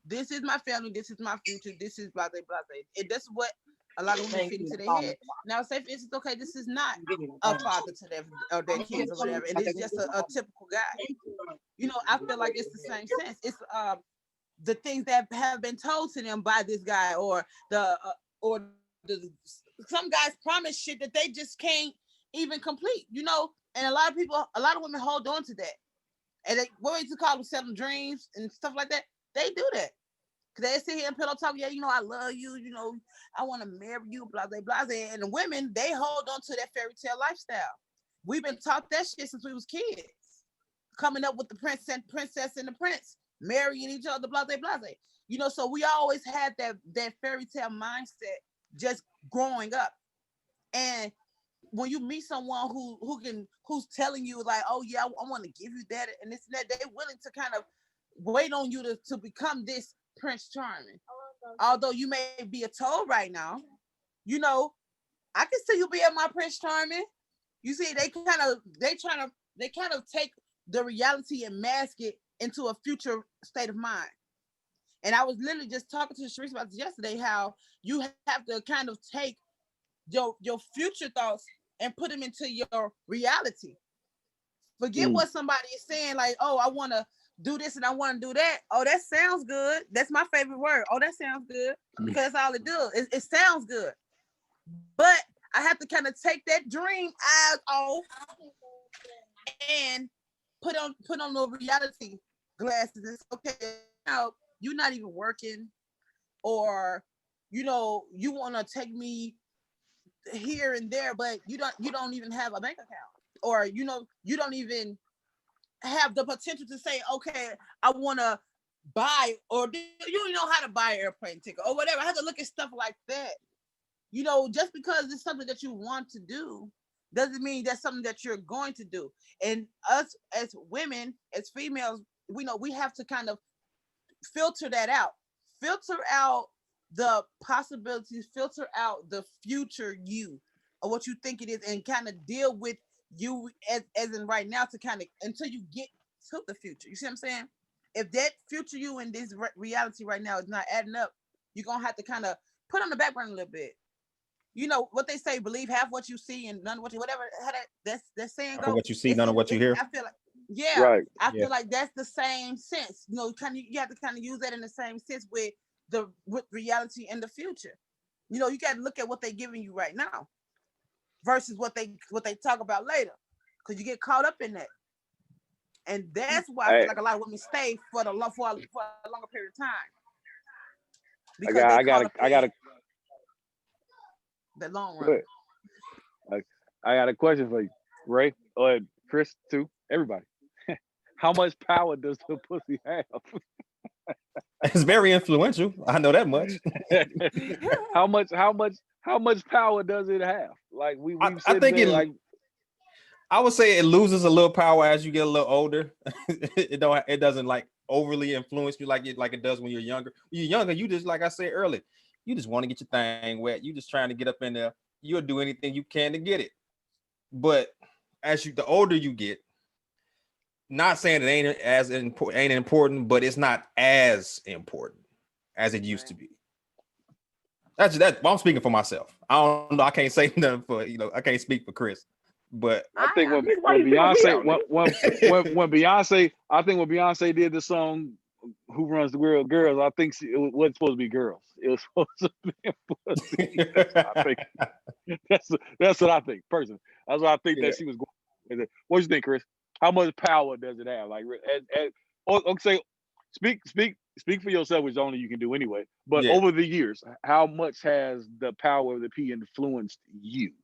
this is my family, this is my future, this is blah, blah, blah. And that's what a lot of women fit into their head. Now, say for instance, okay, this is not a father to their kids or whatever, and it's just a typical guy. You know, I feel like it's the same sense. It's the things that have been told to them by this guy, or some guys promise shit that they just can't even complete. You know, and a lot of women hold on to that, and they what we call them selling dreams and stuff like that. They do that. They sit here and pillow talk, yeah, you know, I love you, you know, I want to marry you, blah, blah, blah. And the women, they hold on to that fairy tale lifestyle. We've been taught that shit since we was kids. Coming up with the princess and the prince, marrying each other, blah, blah, blah. You know, so we always had that fairy tale mindset just growing up. And when you meet someone who's telling you like, oh yeah, I want to give you that and this and that, they're willing to kind of wait on you to become this Prince Charming. Although you may be a toad right now, you know, I can see you being my Prince Charming. You see, they kind of take the reality and mask it into a future state of mind. And I was literally just talking to Sharice about this yesterday, how you have to kind of take your future thoughts and put them into your reality. Forget what somebody is saying, like, oh, I want to do this and I want to do that. Oh, that sounds good. That's my favorite word. Oh, that sounds good. Because that's all it does. It sounds good. But I have to kind of take that dream eyes off and put on the reality glasses. It's okay. Now, you're not even working, or you know, you want to take me here and there, but you don't even have a bank account, or you know, you don't even have the potential to say, okay, I want to buy, or do you don't know how to buy an airplane ticket or whatever. I have to look at stuff like that. You know, just because it's something that you want to do doesn't mean that's something that you're going to do. And us as women, as females, we know we have to kind of filter that out. Filter out the possibilities, filter out the future you, or what you think it is, and kind of deal with you as in right now, to kind of until you get to the future. You see what I'm saying? If that future you in this reality right now is not adding up, you're gonna have to kind of put on the background a little bit. You know what they say: believe half what you see and none of what you whatever. How that saying goes.
What you see, none of what you hear.
I feel like
right.
I feel like that's the same sense. You know, you have to kind of use that in the same sense with reality and the future. You know, you got to look at what they're giving you right now versus what they talk about later, because you get caught up in that, and that's why I feel like a lot of women stay for a longer period of time. because
got
they call it the long run.
I got a question for you, Ray, or Chris too. Everybody, how much power does the pussy have?
It's very influential. I know that much.
How much power does it have? Like we've
I
said
think
that, like
I would say it loses a little power as you get a little older. It doesn't like overly influence you like it does when you're younger. When you're younger, you just, like I said earlier, you just want to get your thing wet. You just trying to get up in there. You'll do anything you can to get it. But the older you get, not saying it ain't important, but it's not as important as it used to be. That's that. Well, I'm speaking for myself. I don't know. I can't say nothing for I can't speak for Chris. But
I think when Beyonce when Beyonce, I think when Beyonce did the song "Who Runs the World," girls, I think it wasn't supposed to be girls. It was supposed to be pussy. That's what I think. That's what I think. Personally, that's what I think that she was going. What do you think, Chris? How much power does it have? Like, okay, speak for yourself, which only you can do anyway. But over the years, how much has the power of the P influenced you?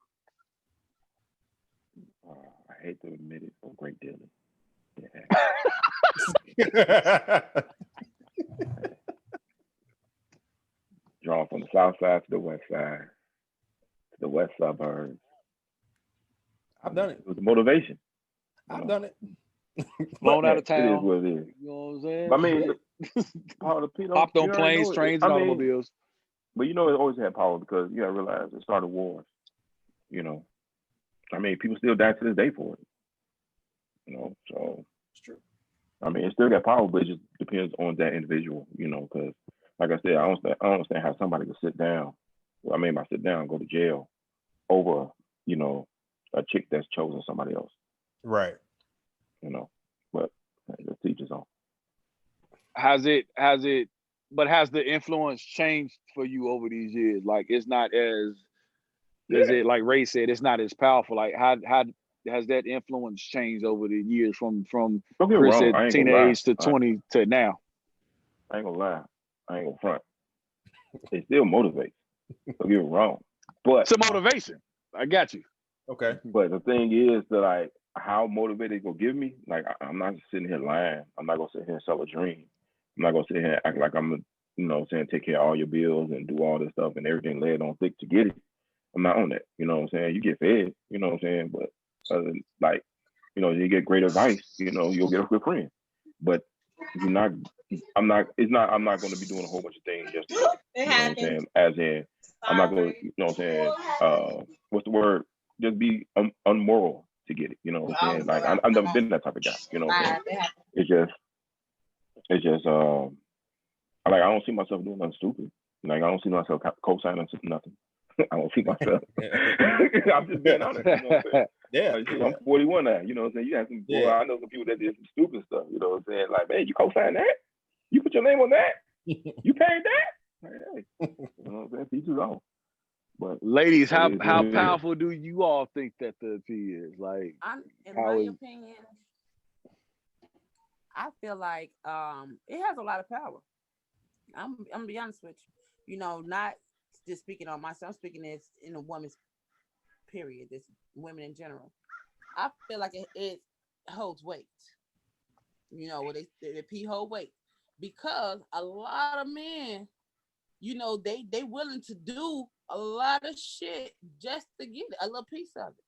I hate to admit it, a great deal. Drawn from the south side to the west side, to the west suburbs.
I've done it.
It was a motivation.
I've done it.
Flown out of town.
It is what it is.
You know what I'm saying?
I mean,
hopped on planes, trains, and automobiles.
But it always had power because you gotta realize it started wars. I mean, people still die to this day for it. So
it's true.
I mean, it still got power, but it just depends on that individual. Because like I said, I don't understand how somebody could sit down. Well, I mean, by sit down, go to jail over a chick that's chosen somebody else.
Right.
But the teacher's on.
Has the influence changed for you over these years? Like, it's not as it, like Ray said, it's not as powerful. Like, how has that influence changed over the years from Chris at teenage to 20 to now?
I ain't gonna lie. I ain't gonna front. It still motivates. Don't get me wrong. But
it's a motivation. I got you.
Okay.
But the thing is that, like, how motivated it gonna give me? Like, I'm not just sitting here lying. I'm not gonna sit here and sell a dream. I'm not gonna sit here and act like I'm take care of all your bills and do all this stuff and everything laid on thick to get it. I'm not on that. You know what I'm saying? You get fed, you know what I'm saying? But you get great advice, you'll get a good friend. But I'm not gonna be doing a whole bunch of things just to, you know what I'm saying? As in, I'm not gonna, you know what I'm saying? What's the word? Just be unmoral to get it, you know what I'm saying? Like, I've never been that type of guy, you know what I'm saying? It's just like, I don't see myself doing nothing stupid. Like, I don't see myself co-signing nothing. I don't see myself. I'm just being honest. You know what I'm saying?
Yeah.
I'm 41 now. You know what I'm saying? You have some. Yeah. Well, I know some people that did some stupid stuff. You know what I'm saying? Like, man, you co-sign that? You put your name on that? You paid that? Like, hey, you know what I'm saying? Teach his own. But
ladies, how powerful do you all think that the P is? Like,
in my opinion, I feel like it has a lot of power. I'm gonna be honest with you. Not just speaking on myself, I'm speaking as in a woman's period, this women in general. I feel like it holds weight. The P hold weight because a lot of men, they willing to do a lot of shit just to get a little piece of it.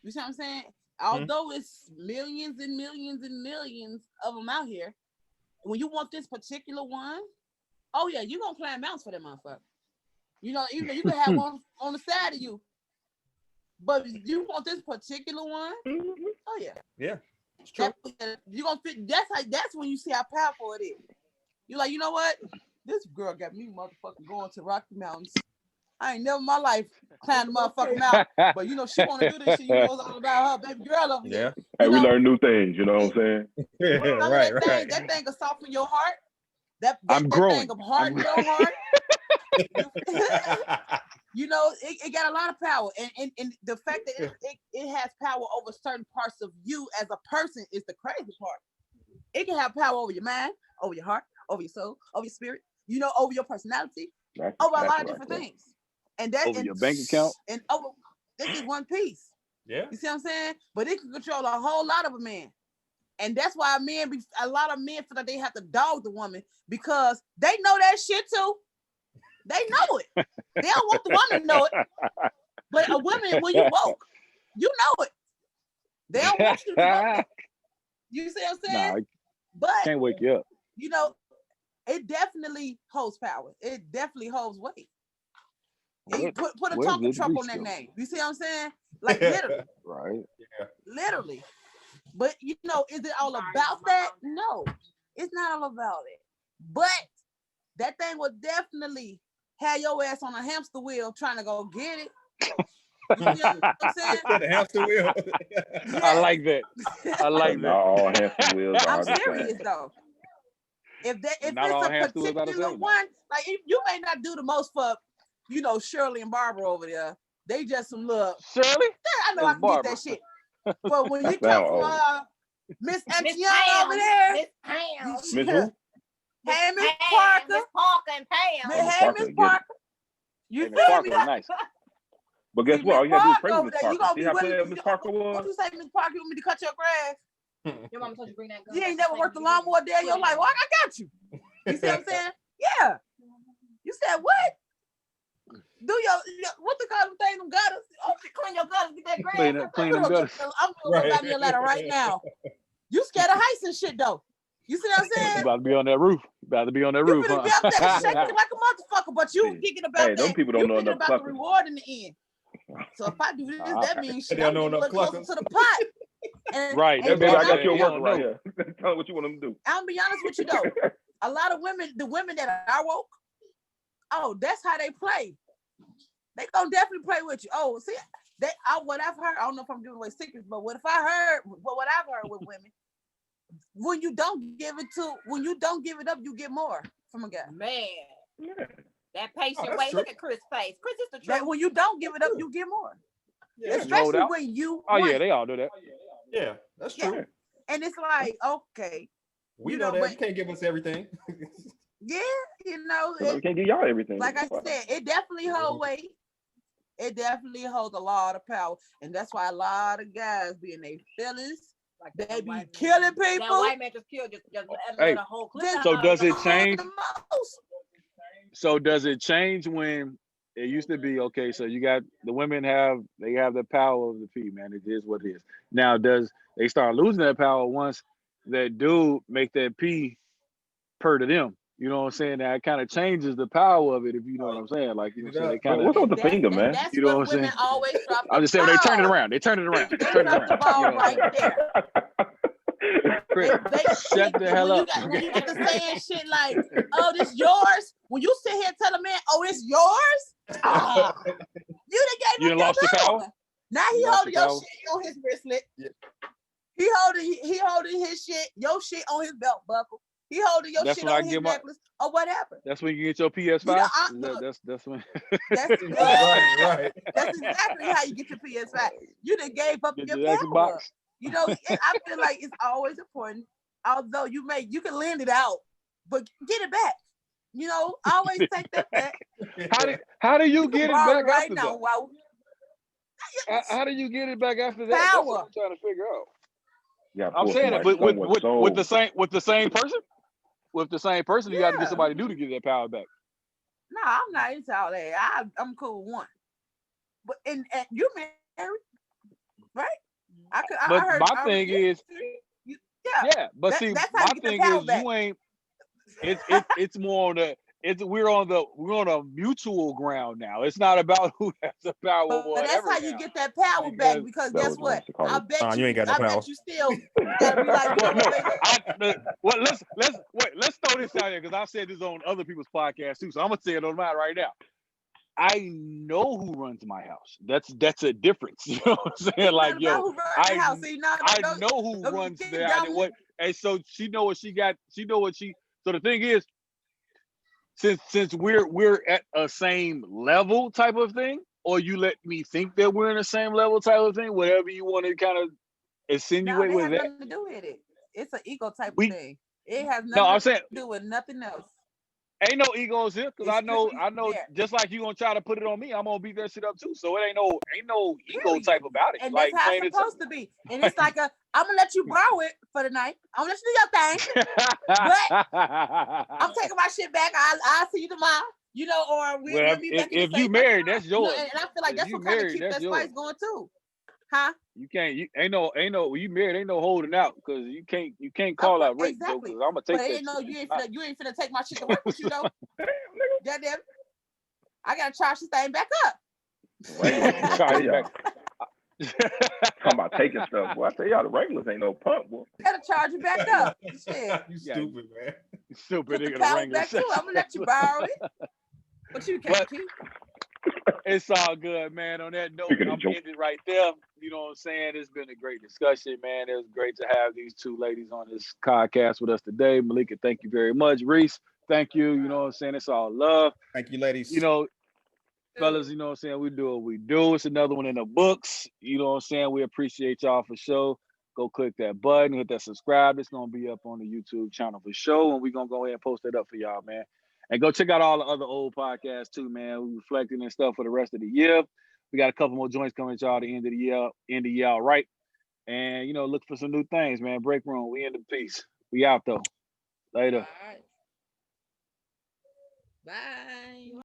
You see what I'm saying? Although it's millions and millions and millions of them out here, when you want this particular one, oh yeah, you're gonna climb mountains for that motherfucker. Even though you can have one on the side of you, but you want this particular one, oh yeah.
Yeah. It's true.
You're gonna fit. That's when you see how powerful it is. You're like, you know what? This girl got me motherfucking going to Rocky Mountains. I ain't never in my life climbed the motherfucking mountain. But she wanna do this shit, it's all about her baby girl over here.
Hey, we learn new things, you know what I'm saying?
Right.
That thing will soften your heart. That
I'm growing.
thing will harden your heart. It got a lot of power, and the fact that it has power over certain parts of you as a person is the crazy part. It can have power over your mind, over your heart, over your soul, over your spirit. over your personality,
That's
over a lot of
exactly
different
right.
things. And that
Over your bank account.
and over this is one piece.
Yeah.
You see what I'm saying? But it can control a whole lot of a man. And that's why a lot of men feel like they have to dog the woman because they know that shit too. They know it. They don't want the woman to know it. But a woman, when you woke, you know it. They don't want you to know it. You see what I'm saying?
Nah,
But
can't wake you up.
it definitely holds power. It definitely holds weight.
What-
Put a
where's
Tonka
the
truck on
grease
that
go?
name. You see what I'm saying? Like literally,
Right.
literally. But is it all about that? No, it's not all about it. But that thing will definitely have your ass on a hamster wheel trying to go get it. You see what I'm saying?
The hamster wheel.
I like that. I like
Not
that.
all hamster wheels
I'm
are the
serious
same.
though. If
Not all
it's a
hamster wheels are the
particular
same.
one, like you may not do the most for, Shirley and Barbara over there. They just some little.
Shirley?
I know I can
Barbara.
get that shit. But when you
That
come
sound
from
old.
Miss
Miss
Antiana over there,
Miss Pam.
Miss who?
hey Miss
Pam,
Parker,
Miss Parker and Pam.
Miss
hey
Parker,
Miss
get it.
Parker, you
Hey, Miss
feel
Parker
me?
was nice.
But guess
See,
what? All
Miss
you gotta do is
Parker
play with
over
Miss
there, you
Parker.
gonna
See
be
how
willing.
player Miss Parker
What
was?
you say, Miss Parker? You want me to cut your grass?
Your mama told you bring that gun.
You ain't never worked a lawnmower day in your life. Well, I got you. You see what I'm saying? Yeah. You said what? Do your what the call them thing? Them gutters? Oh, clean your gutters, get that grass.
Clean them gutters.
I'm gonna go buy me a ladder right now. You scared of heights and shit though. You see what I'm
You
saying?
about to be on that roof. You about to be on that
You
roof,
finna be up there shaking
huh?
like a motherfucker, but you
Hey,
thinking about
hey, them
that.
people don't
You
know
thinking
enough
about the
cluckers.
reward in the end. So if I do this, that means shit,
They
I'm
don't know
getting a
enough
little closer
cluckers.
to the pot. And,
Right.
Hey,
and,
baby,
and
I got
I'm,
your
You
worker
don't
right
know.
here. Tell me what you want them to do.
I'll be honest with you though. A lot of the women that I woke, that's how they play. They gonna definitely play with you. Oh, see, what I've heard, I don't know if I'm giving away secrets, but what I've heard with women, when you don't give it up, you get more from a guy.
Man,
Yeah.
that patient
that's
way.
true.
Look at Chris' face. Chris is the
That
truth.
when you don't give it up, you get more.
Yeah,
No
Especially
doubt.
when you
Oh
want
yeah,
it.
they all do that.
yeah, that's true.
Yeah. And it's like, okay,
We
You
know
know,
that
but-
you can't give us everything.
yeah,
We can't give y'all everything.
like I said, it definitely holds weight. It definitely holds a lot of power. And that's why a lot of guys be in their feelings.
Like
They
that
be
white
killing
man.
people.
That white man just killed just
Hey,
the whole clip.
Just
So does it change?
the most.
So does it change when it used to be okay? So you got the women have the power of the female. It is what it is. Now does they start losing that power once that dude make that pee per to them? You know what I'm saying? That kind of changes the power of it. If you know what I'm saying, like you know, what I'm saying? They kind
What's
of.
up with the finger, man?
That's
You know
what
what I'm
women
saying?
always drop the
I'm just saying when they turn it
ball.
around. They turn it around. They
They
turn it
drop
around.
the ball
You know what I'm
right
saying?
there.
Chris, shut the hell up.
When you get to saying shit like, "Oh, this yours," when you sit here and tell a man, "Oh, it's yours," you done gave
You
up
done
your
lost your power?
Now he
You lost
holding
your
your
power?
shit on his wristlet.
Yeah.
He holding his shit, your shit on his belt buckle. He holding your
That's
shit
when I
on his
get my-
necklace or whatever.
That's when you get your PS5.
You know, look,
That's when.
That's
Right.
That's exactly how you get your PS5. You done gave up
Get
your
your
power.
Xbox.
You know, and I feel like it's always important. Although you can lend it out, but get it back. You know, always take that back.
How do you
You
get
can
it
borrow
back
right
after
now.
that?
Wow.
How do you get it back after that? That's what
Power.
I'm trying to figure out.
Yeah,
I'm saying it, but with the same person. With the same person, you got to
Yeah.
get somebody new to get that power back.
No, I'm not into all that. I'm cool with one. But and you married, right?
But
I heard.
my thing is,
yeah.
but
That-
see,
that's how
my
you get the
thing
power
is,
back.
you ain't. It's more on the. We're on a mutual ground now. It's not about who has the power or
But that's
whatever.
how you
now.
get that power back because
That
guess
was
what?
nice to call
I
it.
bet
You ain't got no
I
power.
bet you still gotta be like, you know
Well,
what, baby?
let's throw this out here because I've said this on other people's podcasts too. So I'm gonna say it on mine right now. I know who runs my house. That's a difference. You know what I'm saying? Like,
Not
yo,
about who runs the house. See,
I know who
don't
runs
get
there
down
and what. And so she know what she got. She know what she. So the thing is, since we're at a same level type of thing, or you let me think that we're in the same level type of thing, whatever you want to kind of
No,
insinuate
it
with
has
that.
nothing to do with it. It's an ego type
We-
of thing. It has
No, I'm
nothing
saying
to do with nothing else.
Ain't no egos here, because I know
there.
just like you gonna try to put it on me, I'm gonna beat that shit up too. So it ain't no ego
Period.
type about it.
And
like
that's how it's supposed to be. And it's like I'm gonna let you borrow it for the night. I'm gonna let you do your thing. But I'm taking my shit back. I'll see you tomorrow. You know, or we'll be back in the
if
same
you married,
restaurant.
that's yours.
And I feel like that's what kind of keeps that spice going too. Huh?
You can't. Ain't no. When you married, ain't no holding out, because you can't call out rape,
exactly.
Joe, I'm gonna take
but
that.
Ain't no, you ain't finna take my shit to work with you though. Goddamn, I gotta charge this thing back up.
Charge it back. Talking about taking stuff. Boy, I tell y'all, the regulars ain't no pump, boy.
Gotta charge it back up. Shit.
You stupid, man.
Stupid.
Put the pallet back too. I'm gonna let you borrow it, but you can't keep.
It's all good, man. On that note, I'm ending right there. You know what I'm saying? It's been a great discussion, man. It was great to have these two ladies on this podcast with us today. Malika, thank you very much. Reese, thank you. You know what I'm saying? It's all love.
Thank you, ladies.
You know, fellas, you know what I'm saying? We do what we do. It's another one in the books. You know what I'm saying? We appreciate y'all for sure. Go click that button, hit that subscribe. It's going to be up on the YouTube channel for sure. And we're going to go ahead and post it up for y'all, man. And go check out all the other old podcasts too, man. We reflecting and stuff for the rest of the year. We got a couple more joints coming at y'all at the end of the year, all right? And, you know, look for some new things, man. Break room. We in the peace. We out, though. Later.
All right. Bye.